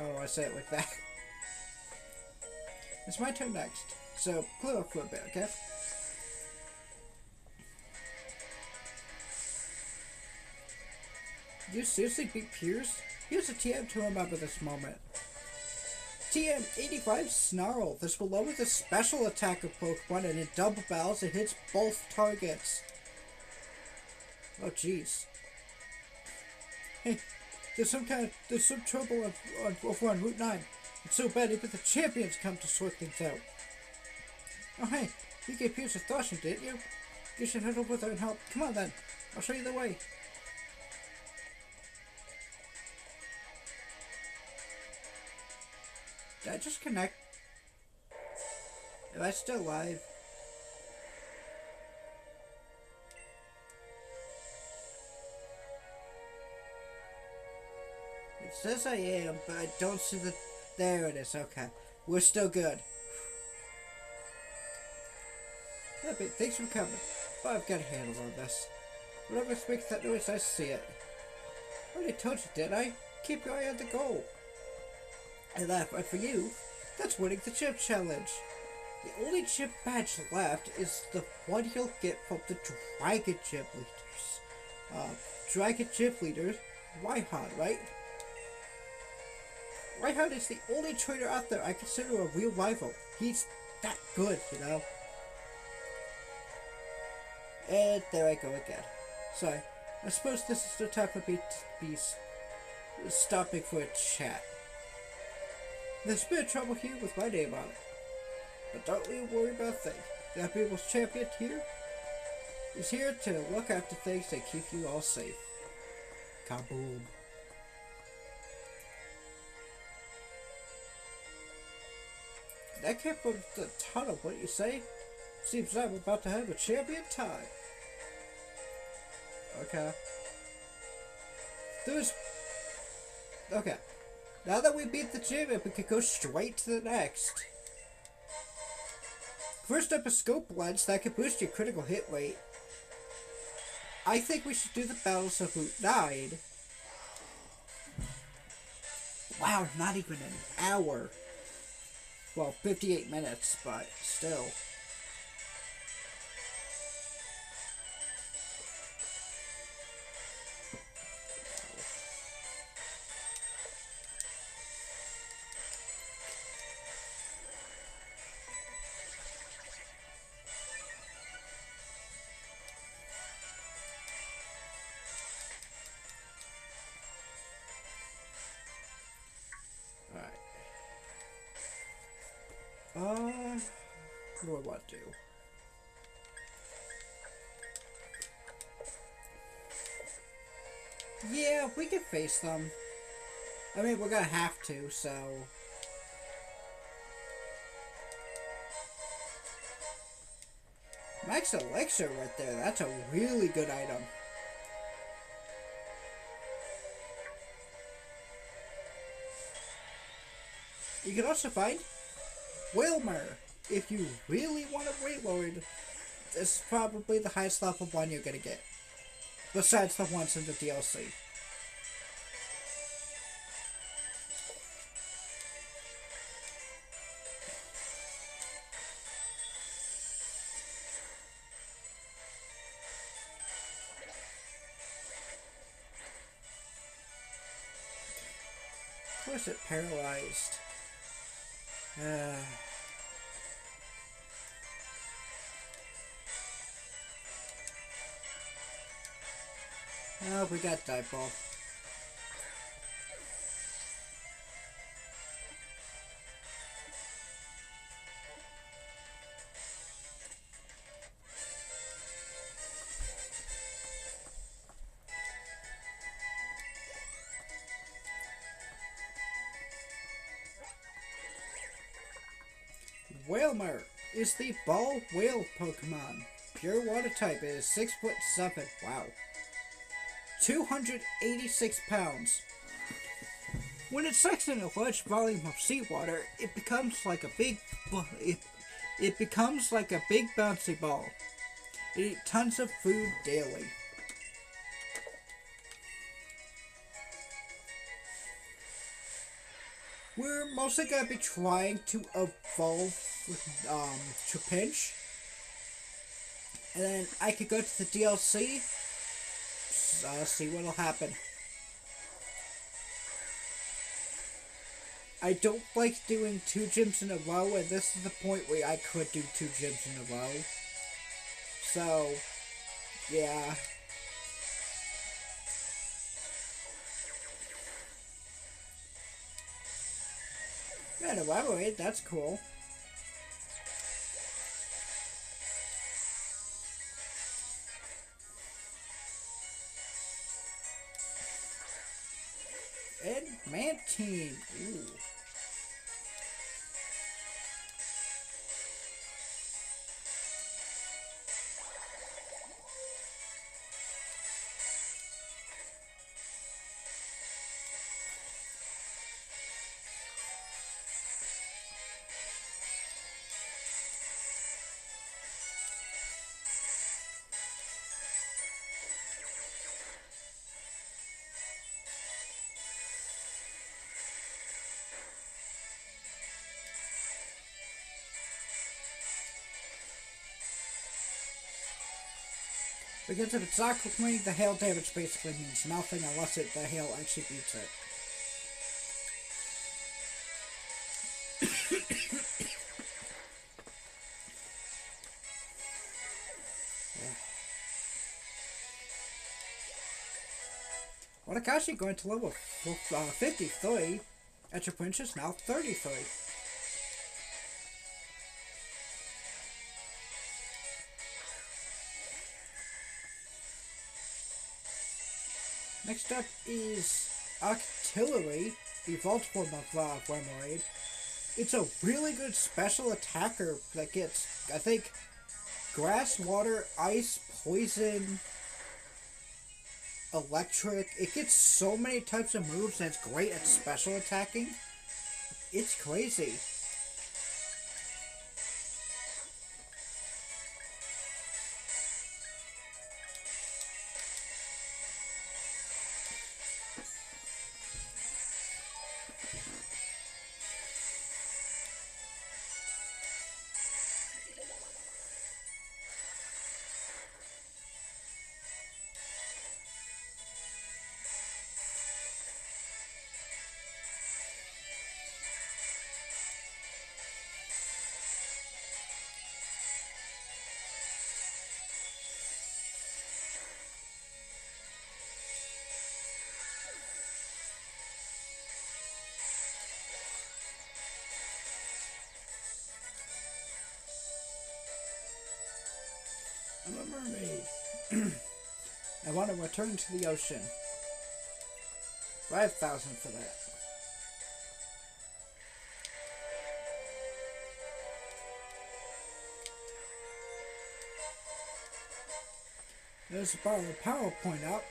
A: Oh, I say it like that. It's my turn next, so clear up for a bit, okay? You seriously beat Pierce? Here's a TM to remember this moment. TM 85 Snarl. This will lower the special attack of Pokemon, and in double battles it hits both targets. Oh jeez. Hey, there's some trouble over on Route 9. It's so bad even the champions come to sort things out. Oh hey, you gave Pierce a thrashing, didn't you? You should head over there and help. Come on then, I'll show you the way. Did I just connect? Am I still live? It says I am, but I don't see the... There it is, okay. We're still good. Yeah, but thanks for coming. But I've got a handle on this. Whatever makes that noise, I see it. I already told you, did I? Keep your eye on the goal. And for you, that's winning the chip challenge. The only chip badge left is the one you'll get from the Dragon Gym leaders. Dragon Gym leader, Raihan, right? Raihan is the only trainer out there I consider a real rival. He's that good, you know? And there I go again. Sorry, I suppose this is the time for me to be stopping for a chat. There's been trouble here with my name on it. But don't you worry about a thing. The People's Champion here is here to look after things and keep you all safe. Kaboom. That came from the tunnel, what do you say? Seems I'm about to have a champion time. Okay. Okay. Now that we beat the gym, we can go straight to the next. First up is Scope Lens that can boost your critical hit rate. I think we should do the battles of Route 9. Wow, not even an hour. Well, 58 minutes, but still. What do I want to do? Yeah, we can face them. I mean, we're gonna have to, so... Max Elixir right there, that's a really good item. You can also find Wilmer. If you really want a Wailord, this is probably the highest level one you're gonna get. Besides the ones in the DLC. Of course it paralyzed. Oh, we got Dipole. Wailmer is the ball whale Pokemon. Pure water type. It is 6'7". Wow. 286 pounds. When it sucks in a large volume of seawater, it becomes like a big it becomes like a big bouncy ball. It eats tons of food daily. We're mostly going to be trying to evolve Trapinch. And then I could go to the DLC, see what'll happen. I don't like doing 2 gyms in a row, and this is the point where I could do 2 gyms in a row. So, yeah. Man, elaborate, that's cool. And Mantine. Ooh. Because if it's Aquamarine, the hail damage basically means nothing unless the hail actually beats it. Watakashi going to level 53, and your Prince is now 33. Next up is Octillery, the evolved form of Wormraid. It's a really good special attacker that gets, I think, grass, water, ice, poison, electric. It gets so many types of moves and it's great at special attacking. It's crazy. I'm a mermaid. I want to return to the ocean. 5,000 for that. There's a PowerPoint up.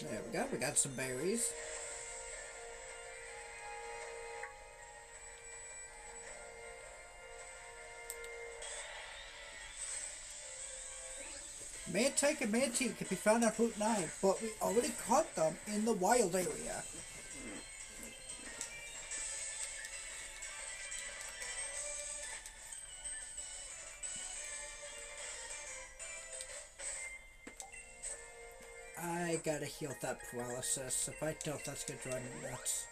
A: There we go, we got some berries. Mantike and Mantine can be found on Route 9, but we already caught them in the wild area. I gotta heal that paralysis. If I don't, that's gonna drive me nuts.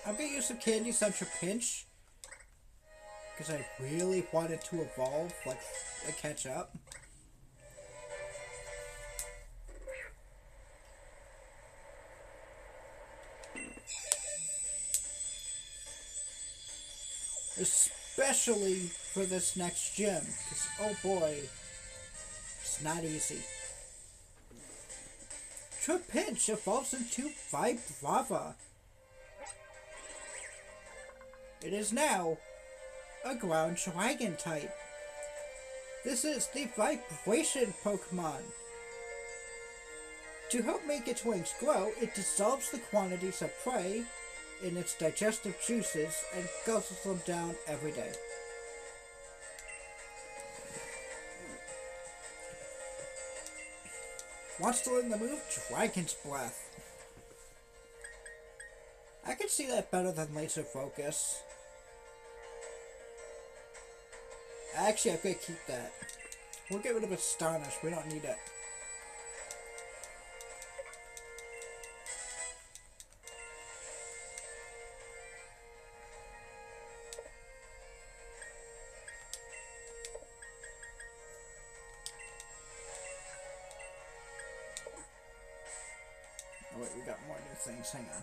A: I'm gonna use some Candy Central Pinch. Because I really wanted to evolve, like, catch up. Especially for this next gym, because oh boy, it's not easy. Trapinch evolves into Vibrava. It is now a ground dragon type. This is the Vibration Pokemon. To help make its wings grow, it dissolves the quantities of prey in its digestive juices and guzzles them down every day. Wants to learn the move Dragon's Breath. I can see that better than Laser Focus. Actually, I'm gonna keep that. We'll get rid of Astonish, we don't need it. Oh wait, we got more new things, hang on.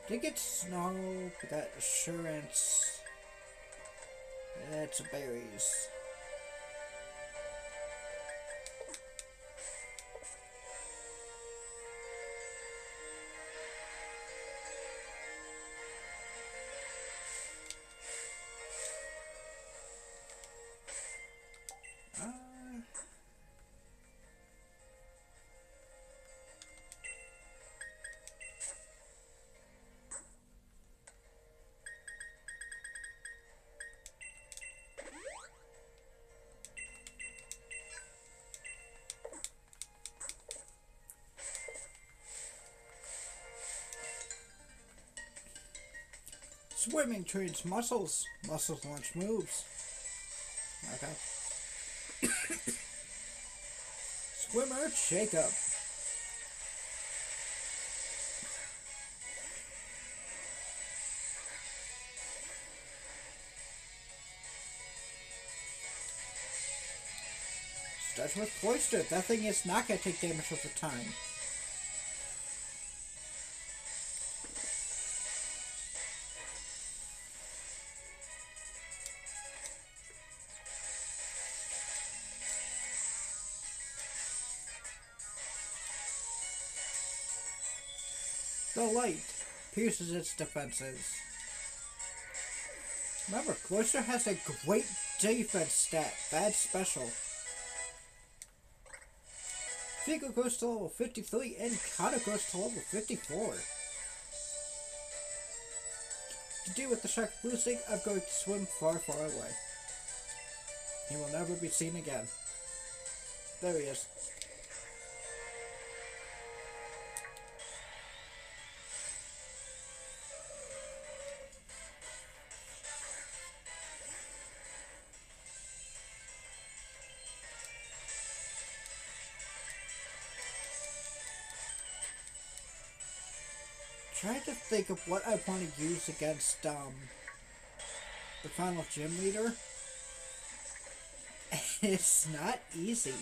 A: Did get Snow, we got Assurance. It's berries. Swimming trains muscles. Muscles launch moves. Okay. Swimmer Shake-Up. Starts with Cloister. That thing is not going to take damage over time. The light pierces its defenses. Remember, Cloister has a great defense stat, bad special. Figo goes to level 53 and Kata goes to level 54. To deal with the shark boosting, I'm going to swim far, far away. He will never be seen again. There he is. Trying to think of what I want to use against the final gym leader. It's not easy.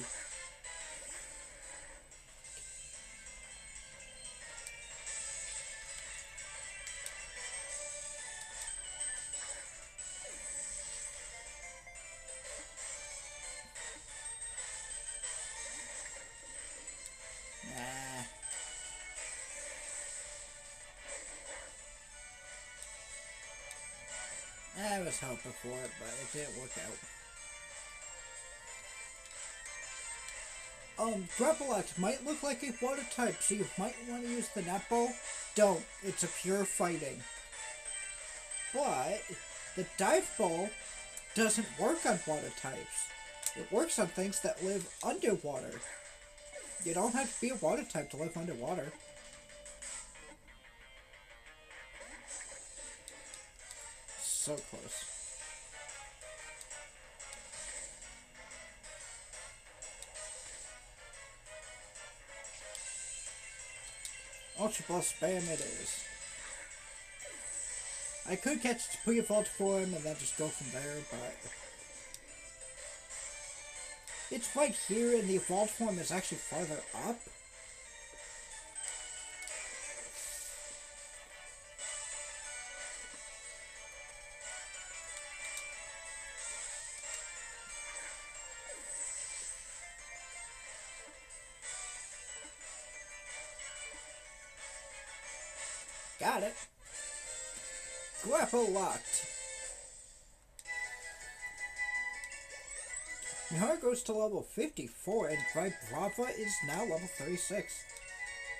A: I was hoping for it, but it didn't work out. Grapploct might look like a water type, so you might want to use the netball. Don't. It's a pure fighting. But the dive ball doesn't work on water types. It works on things that live underwater. You don't have to be a water type to live underwater. so close. Ultra Ball spam it is. I could catch pre-evolved form and then just go from there, but it's right here and the evolved form is actually farther up. Got it. Grapple locked. Mihara goes to level 54 and Vibrava is now level 36.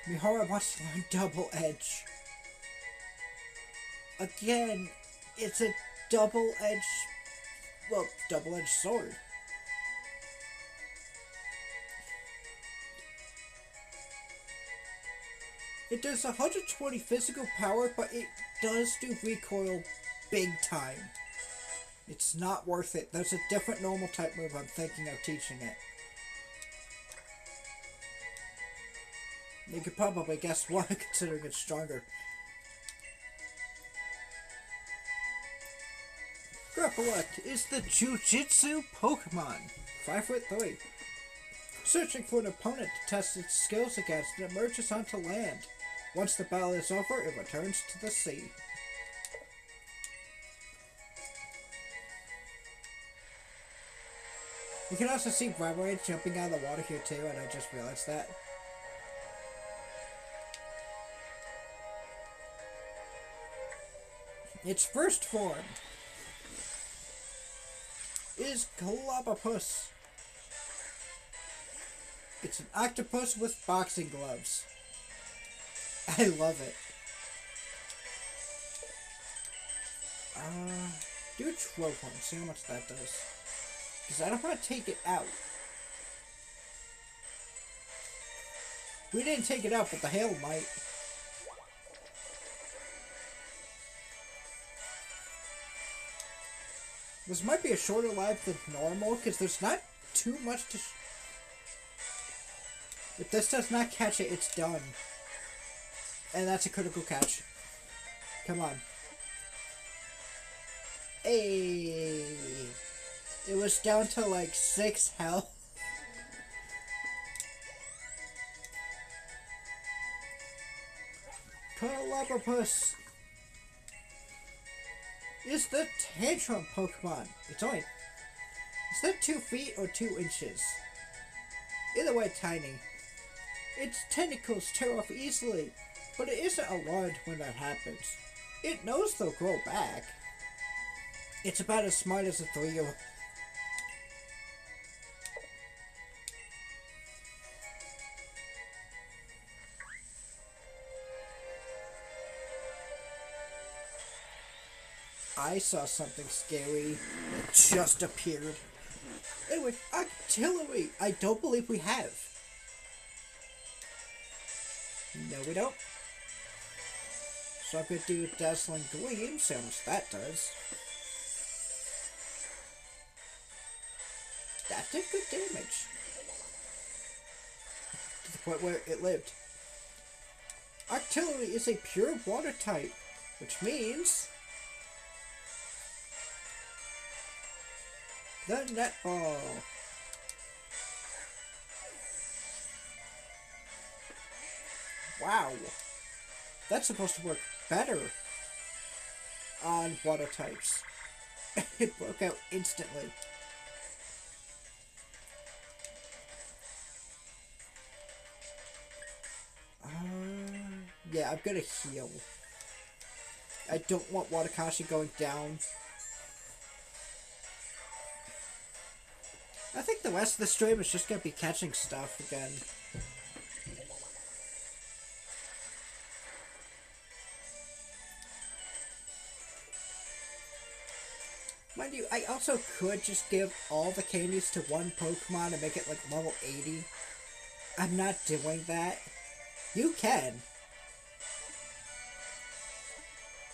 A: Mihara wants to learn Double Edge. Again, it's a double-edged sword. It does 120 physical power, but it does do recoil big time. It's not worth it. There's a different normal type move I'm thinking of teaching it. You could probably guess why, considering it's stronger. Grapplect is the Jujitsu Pokemon. 5'3". Searching for an opponent to test its skills against, it emerges onto land. Once the battle is over, it returns to the sea. You can also see Vibrava jumping out of the water here too, and I just realized that. Its first form is Clobbopus. It's an octopus with boxing gloves. I love it. Do a Trove Horn, see how much that does. Because I don't want to take it out. We didn't take it out, but the hail might. This might be a shorter life than normal, because there's not too much to... If this does not catch it, it's done. And that's a critical catch. Come on. Hey! It was down to like 6 health. Clobbopus is the Tantrum Pokemon. It's only... Is that 2 feet or 2 inches? Either way, tiny. Its tentacles tear off easily, but it isn't alarmed when that happens. It knows they'll grow back. It's about as smart as a 3-year-old. I saw something scary that just appeared. Anyway, artillery! I don't believe we have. No, we don't. So I'm gonna do Dazzling Gleam, see how much that does. That did good damage. To the point where it lived. Artillery is a pure water type, which means... the Netball. Wow. That's supposed to work better on water types. It broke out instantly. Yeah, I'm gonna heal. I don't want Wadakashi going down. I think the rest of the stream is just gonna be catching stuff again. Mind you, I also could just give all the candies to one Pokemon and make it like level 80. I'm not doing that. You can.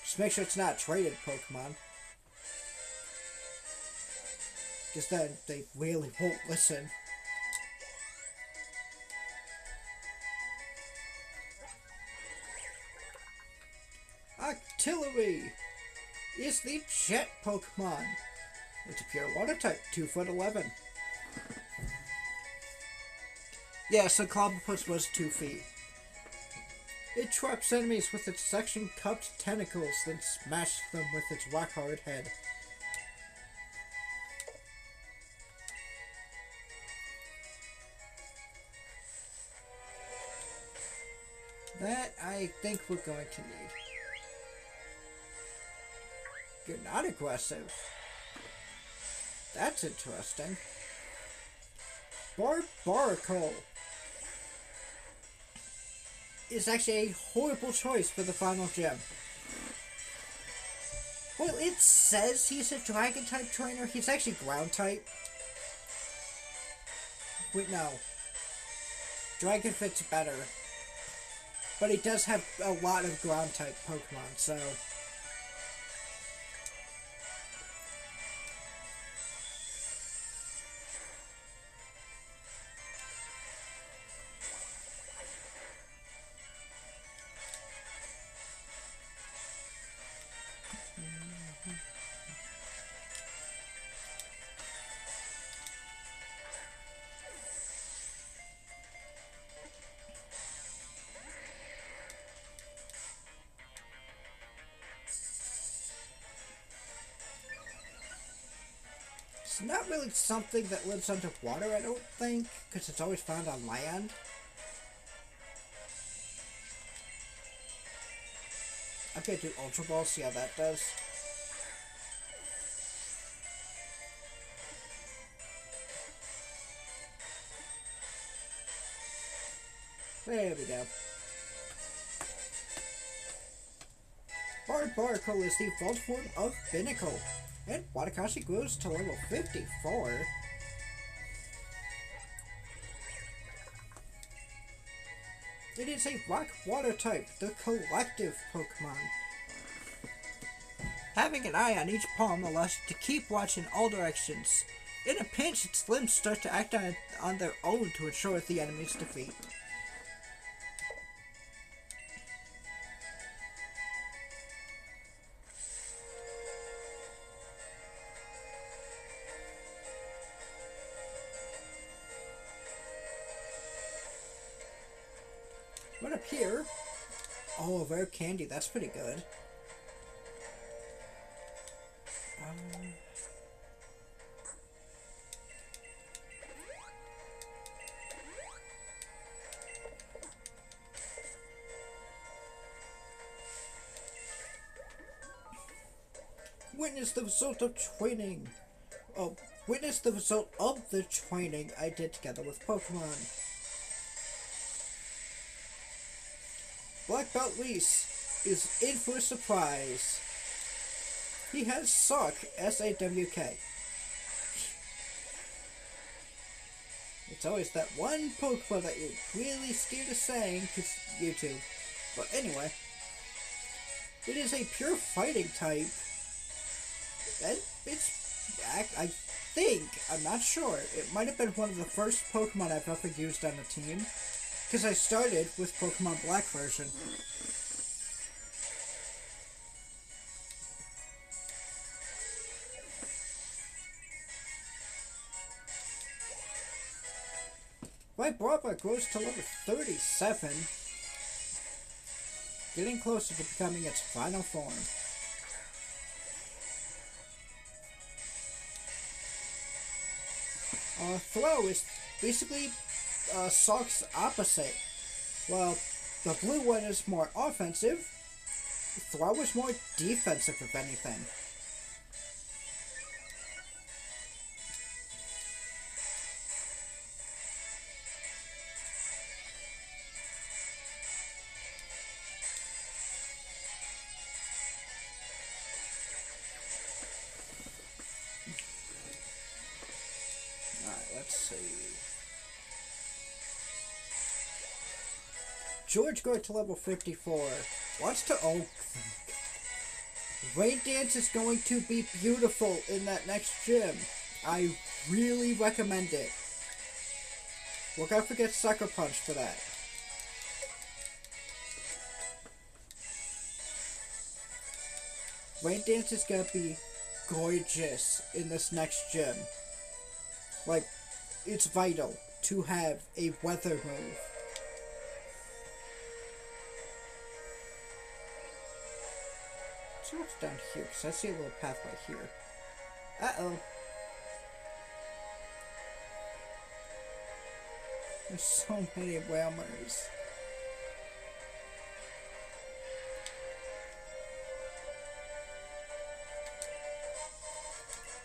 A: Just make sure it's not a traded Pokemon. Because then they really won't listen. Octillery is the jet Pokemon. It's a pure water type, 2'11". Yeah, so Clobbopus was 2 feet. It traps enemies with its section-cupped tentacles, then smashes them with its rock-hard head. That I think we're going to need. You're not aggressive. That's interesting. Barbaracle is actually a horrible choice for the final gem. Well, it says he's a dragon type trainer. He's actually ground type. Wait, no. Dragon fits better. But he does have a lot of ground type Pokemon, so. It's not really something that lives underwater, I don't think, because it's always found on land. I'm gonna do Ultra Ball, see how that does. There we go. Barbaracle is the evolved form of Binacle, and Wadakashi grows to level 54. It is a rock-water type, the collective Pokemon. Having an eye on each palm allows you to keep watch in all directions. In a pinch, its limbs start to act on their own to ensure the enemy's defeat. What up here? Oh, rare candy. That's pretty good. Witness the result of training. Oh, witness the result of the training I did together with Pokemon. Black Belt Reese is in for a surprise. He has Sawk, S-A-W-K. It's always that one Pokemon that you're really scared of saying because YouTube. But anyway, it is a pure fighting type. And it's, I think, I'm not sure, it might have been one of the first Pokemon I've ever used on a team. Because I started with Pokemon Black version. Vibrava grows to level 37, getting closer to becoming its final form. Throw is basically Sawk's opposite. Well, the blue one is more offensive. Throw is more defensive, if anything. Let's see. George going to level 54. Wants to... Oh. Rain Dance is going to be beautiful in that next gym. I really recommend it. Look out, forget Sucker Punch for that. Rain Dance is gonna be gorgeous in this next gym. Like, it's vital to have a weather move. So what's down here? Because I see a little pathway here. Uh-oh. There's so many whalmers.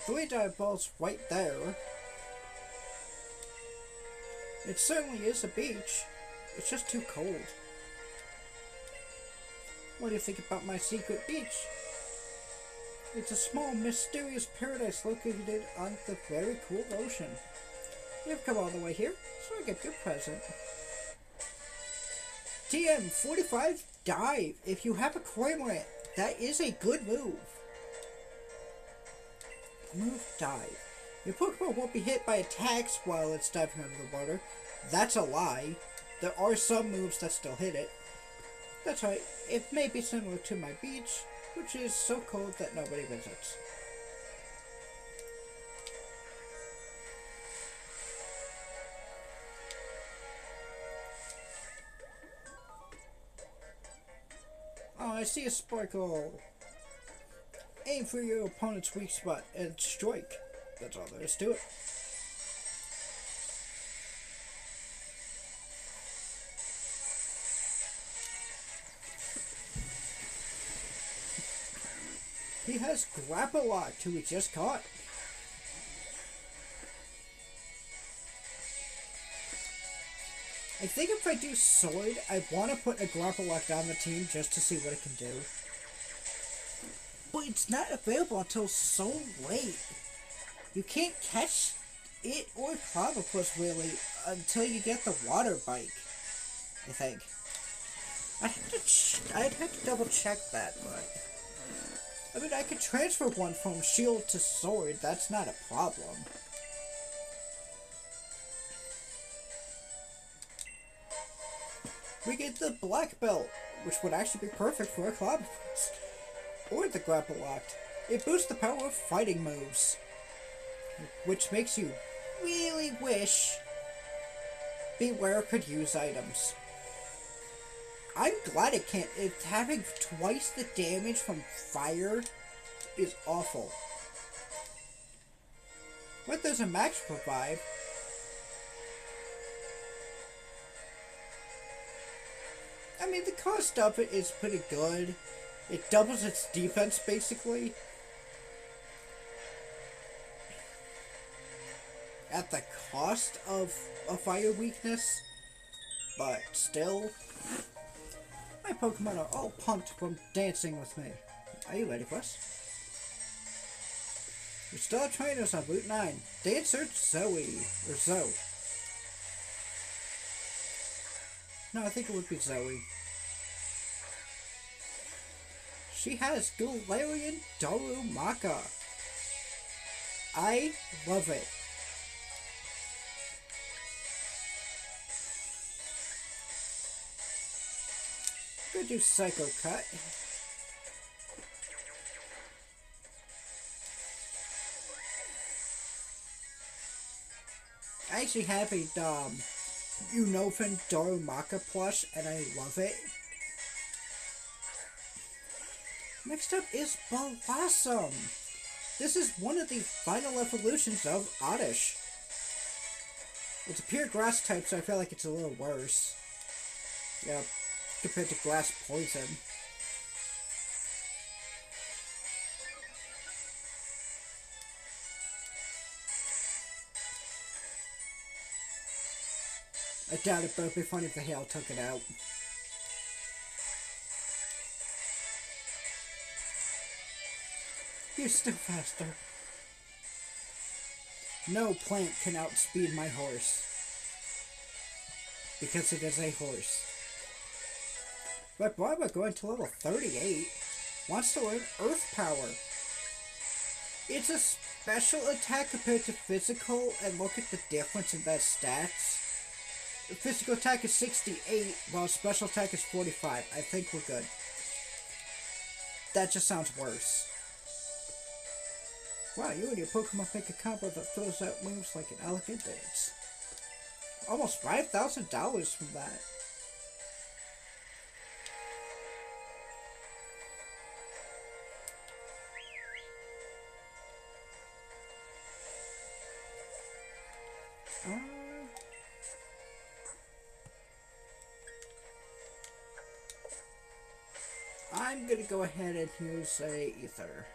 A: Three dive balls right there. It certainly is a beach. It's just too cold. What do you think about my secret beach? It's a small, mysterious paradise located on the very cool ocean. You've come all the way here, so I get your present. TM45 Dive. If you have a Cramorant, that is a good move. Move Dive. Your Pokemon won't be hit by attacks while it's diving under the water. That's a lie. There are some moves that still hit it. That's right, it may be similar to my beach, which is so cold that nobody visits. Oh, I see a sparkle. Aim for your opponent's weak spot and strike. That's all there is to it. He has Grapploct, who we just caught. I think if I do Sword, I want to put a Grapploct on the team just to see what it can do. But it's not available until so late. You can't catch it or Clobbopus really until you get the water bike, I think. I'd have to double check that, but I mean, I could transfer one from Shield to Sword, that's not a problem. We get the Black Belt, which would actually be perfect for a Clobbopus. Or the Grapploct. It boosts the power of fighting moves, which makes you really wish Beware could use items. I'm glad it can't. It's having twice the damage from fire is awful. What does a max provide? I mean, the cost of it is pretty good. It doubles its defense, basically. At the cost of a fire weakness. But still, my Pokemon are all pumped from dancing with me. Are you ready for us? We still have trainers on Route 9. Dancer Zoe. Or Zoe. No, I think it would be Zoe. She has Galarian Darumaka. I love it. I'm gonna do Psycho Cut. I actually have a Unofin Darumaka plush and I love it. Next up is Blossom. This is one of the final evolutions of Oddish. It's a pure grass type, so I feel like it's a little worse. Yeah, compared to Grass Poison. I doubt it, but it'd be funny if the hail took it out. You're still faster. No plant can outspeed my horse. Because it is a horse. But Barba, going to level 38, wants to learn Earth Power. It's a special attack compared to physical, and look at the difference in that stats. Physical attack is 68, while special attack is 45. I think we're good. That just sounds worse. Wow, you and your Pokemon make a combo that throws out moves like an elegant dance. Almost $5,000 from that. I'm gonna go ahead and use a Ether.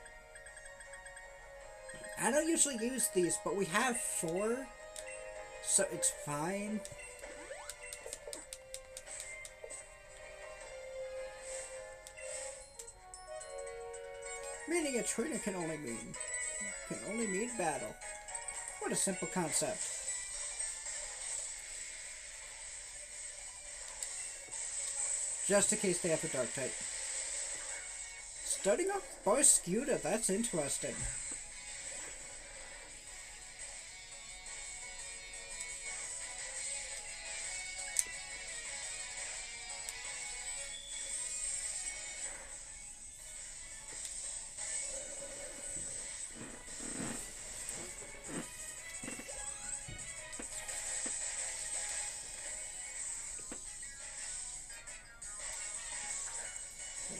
A: I don't usually use these, but we have 4, so it's fine. Meaning a trainer can only mean battle. What a simple concept. Just in case they have a dark type. Starting off Barscuda, that's interesting.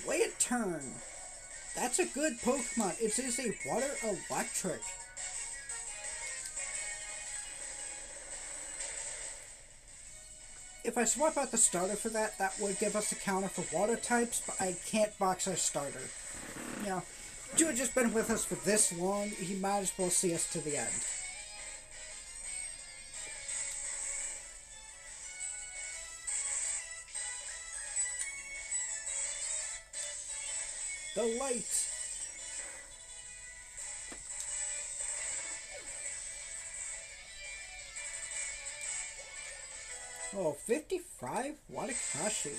A: Wait a turn. That's a good Pokemon. It is a water electric. If I swap out the starter for that, that would give us a counter for water types, but I can't box our starter. You know, dude just been with us for this long, he might as well see us to the end. The light. Oh, 55? Wadakashi.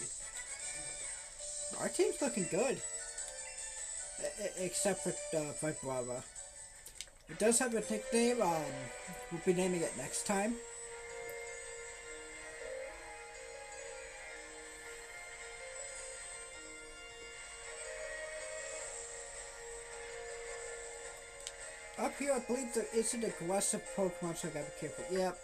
A: Our team's looking good. Except for Vibrava. It does have a nickname. We'll be naming it next time. Up here, I believe there is an aggressive Pokemon, so I gotta be careful. Yep.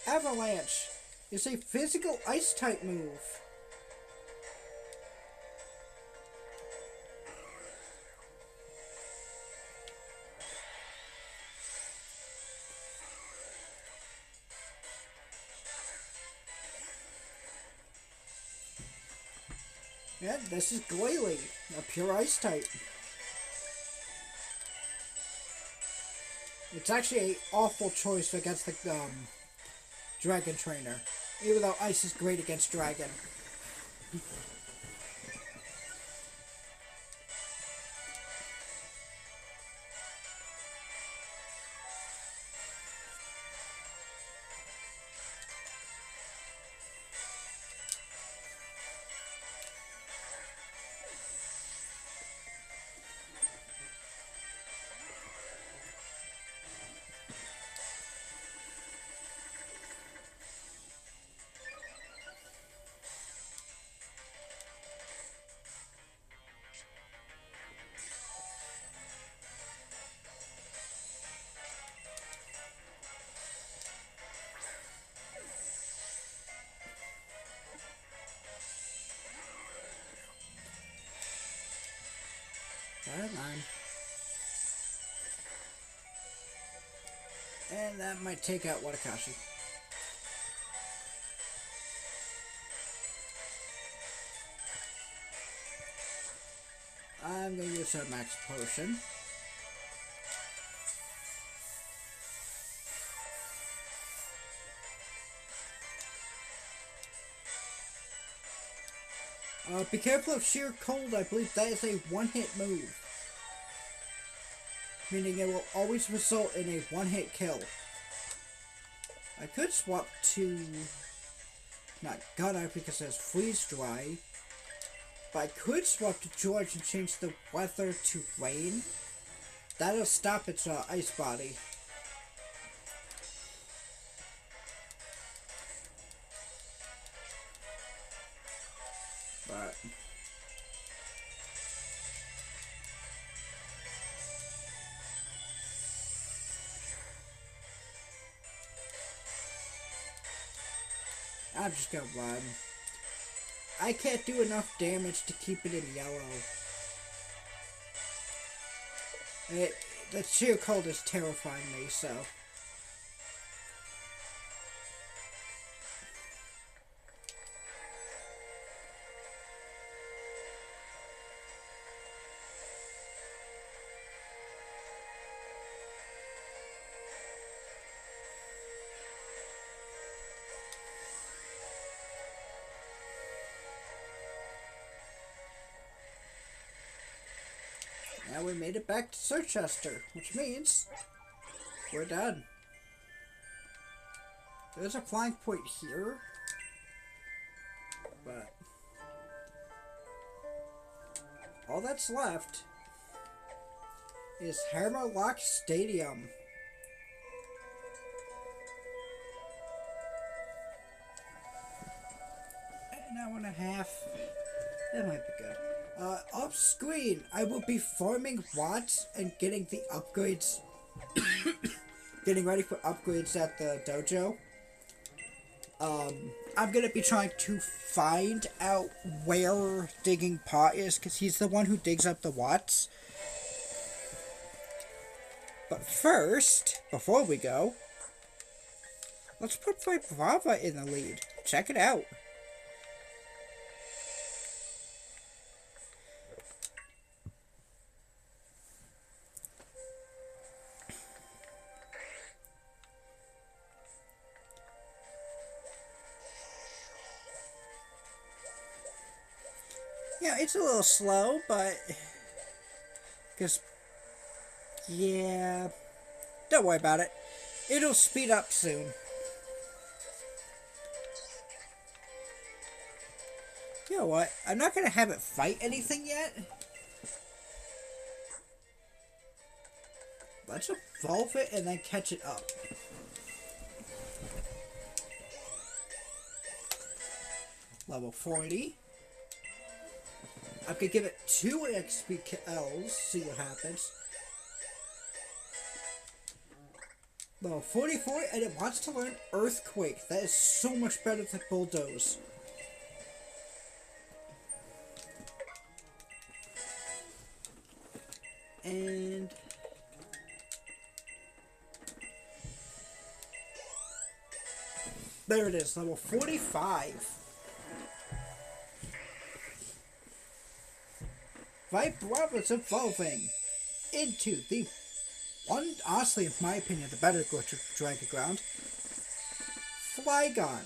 A: Avalanche is a physical ice-type move. Yeah, this is Glalie, a pure ice-type. It's actually an awful choice against the Dragon Trainer, even though Ice is great against Dragon. Never mind. And that might take out Wadakashi. I'm going to use a max potion. Be careful of Sheer Cold. I believe that is a one-hit move. Meaning it will always result in a one-hit kill. I could swap to... not Gunner because it has Freeze Dry. But I could swap to George and change the weather to rain. That'll stop its ice body. But I'm just gonna run. I can't do enough damage to keep it in yellow. The sheer cold is terrifying me, so. Now we made it back to Circhester, which means we're done. There's a flying point here, but all that's left is Hammerlock Stadium. An hour and a half. That might be good. Off screen, I will be farming watts and getting the upgrades. Getting ready for upgrades at the dojo. I'm gonna be trying to find out where Digging Pot is, because he's the one who digs up the watts. But first, before we go, let's put Vibrava in the lead. Check it out. Yeah, it's a little slow, but because yeah, don't worry about it. It'll speed up soon. You know what? I'm not gonna have it fight anything yet. Let's evolve it and then catch it up. Level 40. I could give it 2 XP Ls, see what happens. Level 44, and it wants to learn Earthquake. That is so much better than Bulldoze. And there it is, level 45. Vibrava's evolving into the one, honestly, in my opinion, the better Dragon Ground, Flygon.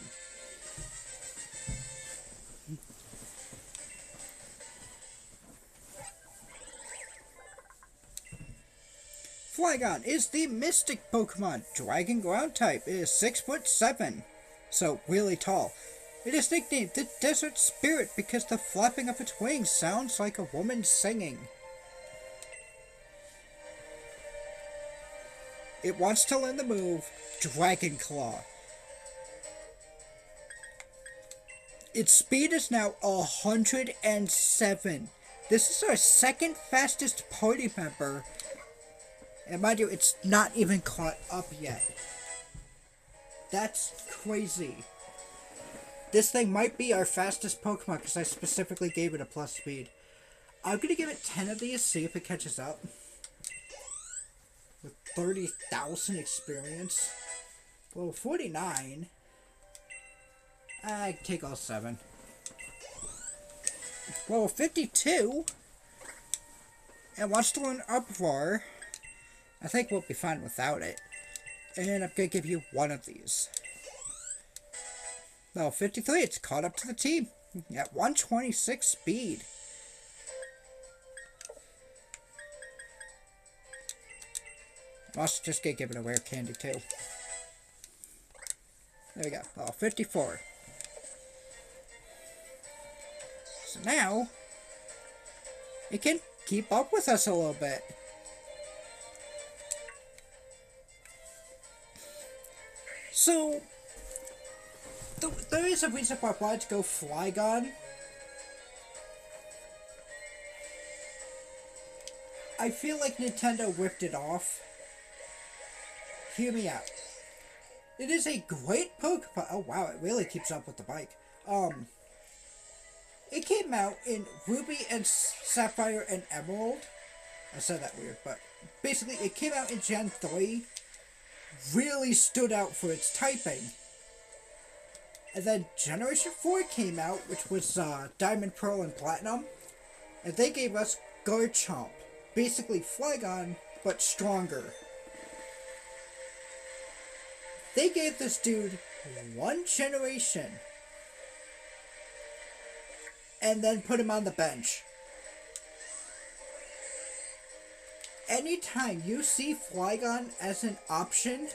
A: Flygon is the Mystic Pokemon, Dragon Ground type. It is 6'7", so really tall. It is nicknamed the Desert Spirit because the flapping of its wings sounds like a woman singing. It wants to learn the move Dragon Claw. Its speed is now 107. This is our second fastest party member. And mind you, it's not even caught up yet. That's crazy. This thing might be our fastest Pokemon because I specifically gave it a plus speed. I'm going to give it 10 of these, see if it catches up. With 30,000 experience. Well, 49. I take all 7. Well, 52. And wants to learn Uproar. I think we'll be fine without it. And I'm going to give you 1 of these. Level 53, it's caught up to the team at 126 speed. I'm also just going to give it a rare candy too. There we go, level 54. So now, it can keep up with us a little bit. So, there is a reason why I wanted to go Flygon. I feel like Nintendo ripped it off. Hear me out. It is a great Pokemon. Oh wow, it really keeps up with the bike. It came out in Ruby and Sapphire and Emerald. I said that weird, but basically it came out in Gen 3. Really stood out for its typing. And then Generation 4 came out, which was Diamond, Pearl, and Platinum. And they gave us Garchomp. Basically Flygon, but stronger. They gave this dude one generation. And then put him on the bench. Anytime you see Flygon as an option,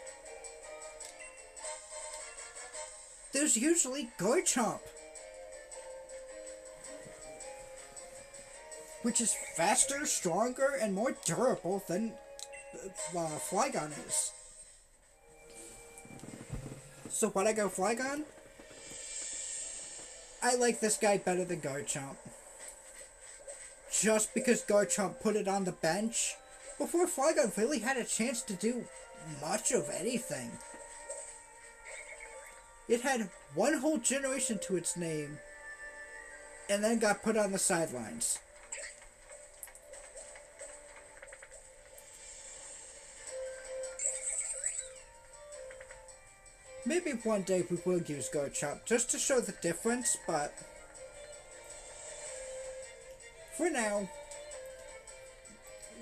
A: there's usually Garchomp, which is faster, stronger, and more durable than Flygon is. So why'd I go Flygon? I like this guy better than Garchomp. Just because Garchomp put it on the bench before Flygon really had a chance to do much of anything. It had one whole generation to its name, and then got put on the sidelines. Maybe one day we will use Garchomp just to show the difference, but for now,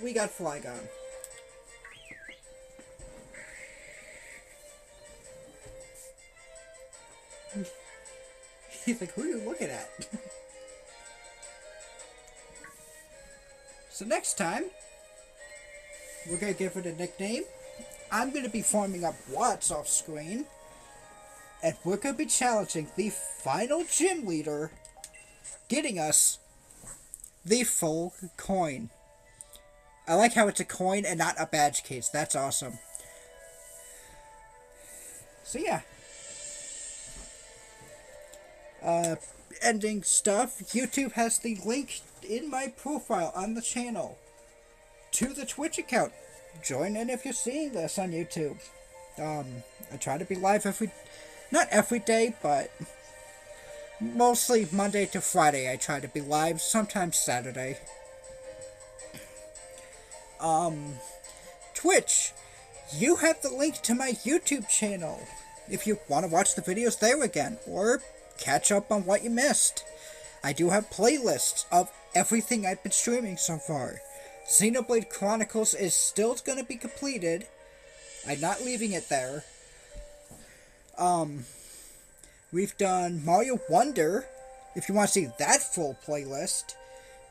A: we got Flygon. He's like, who are you looking at? So next time, we're going to give it a nickname. I'm going to be forming up Watts off screen. And we're going to be challenging the final gym leader, getting us the full coin. I like how it's a coin and not a badge case. That's awesome. So yeah. Ending stuff. YouTube has the link in my profile on the channel to the Twitch account. Join in if you're seeing this on YouTube. I try to be live not every day, but mostly Monday to Friday I try to be live, sometimes Saturday. Twitch, you have the link to my YouTube channel if you want to watch the videos there again, or catch up on what you missed. I do have playlists of everything I've been streaming so far. Xenoblade Chronicles is still going to be completed. I'm not leaving it there. We've done Mario Wonder, if you want to see that full playlist.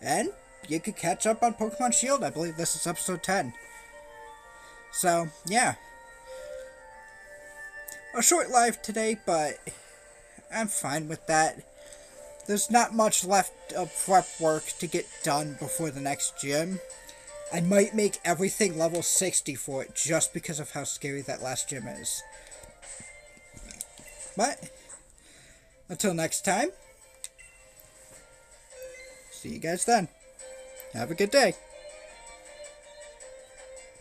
A: And you could catch up on Pokemon Shield. I believe this is episode 10. So, yeah. A short live today, but I'm fine with that. There's not much left of prep work to get done before the next gym. I might make everything level 60 for it just because of how scary that last gym is. But, until next time, see you guys then. Have a good day.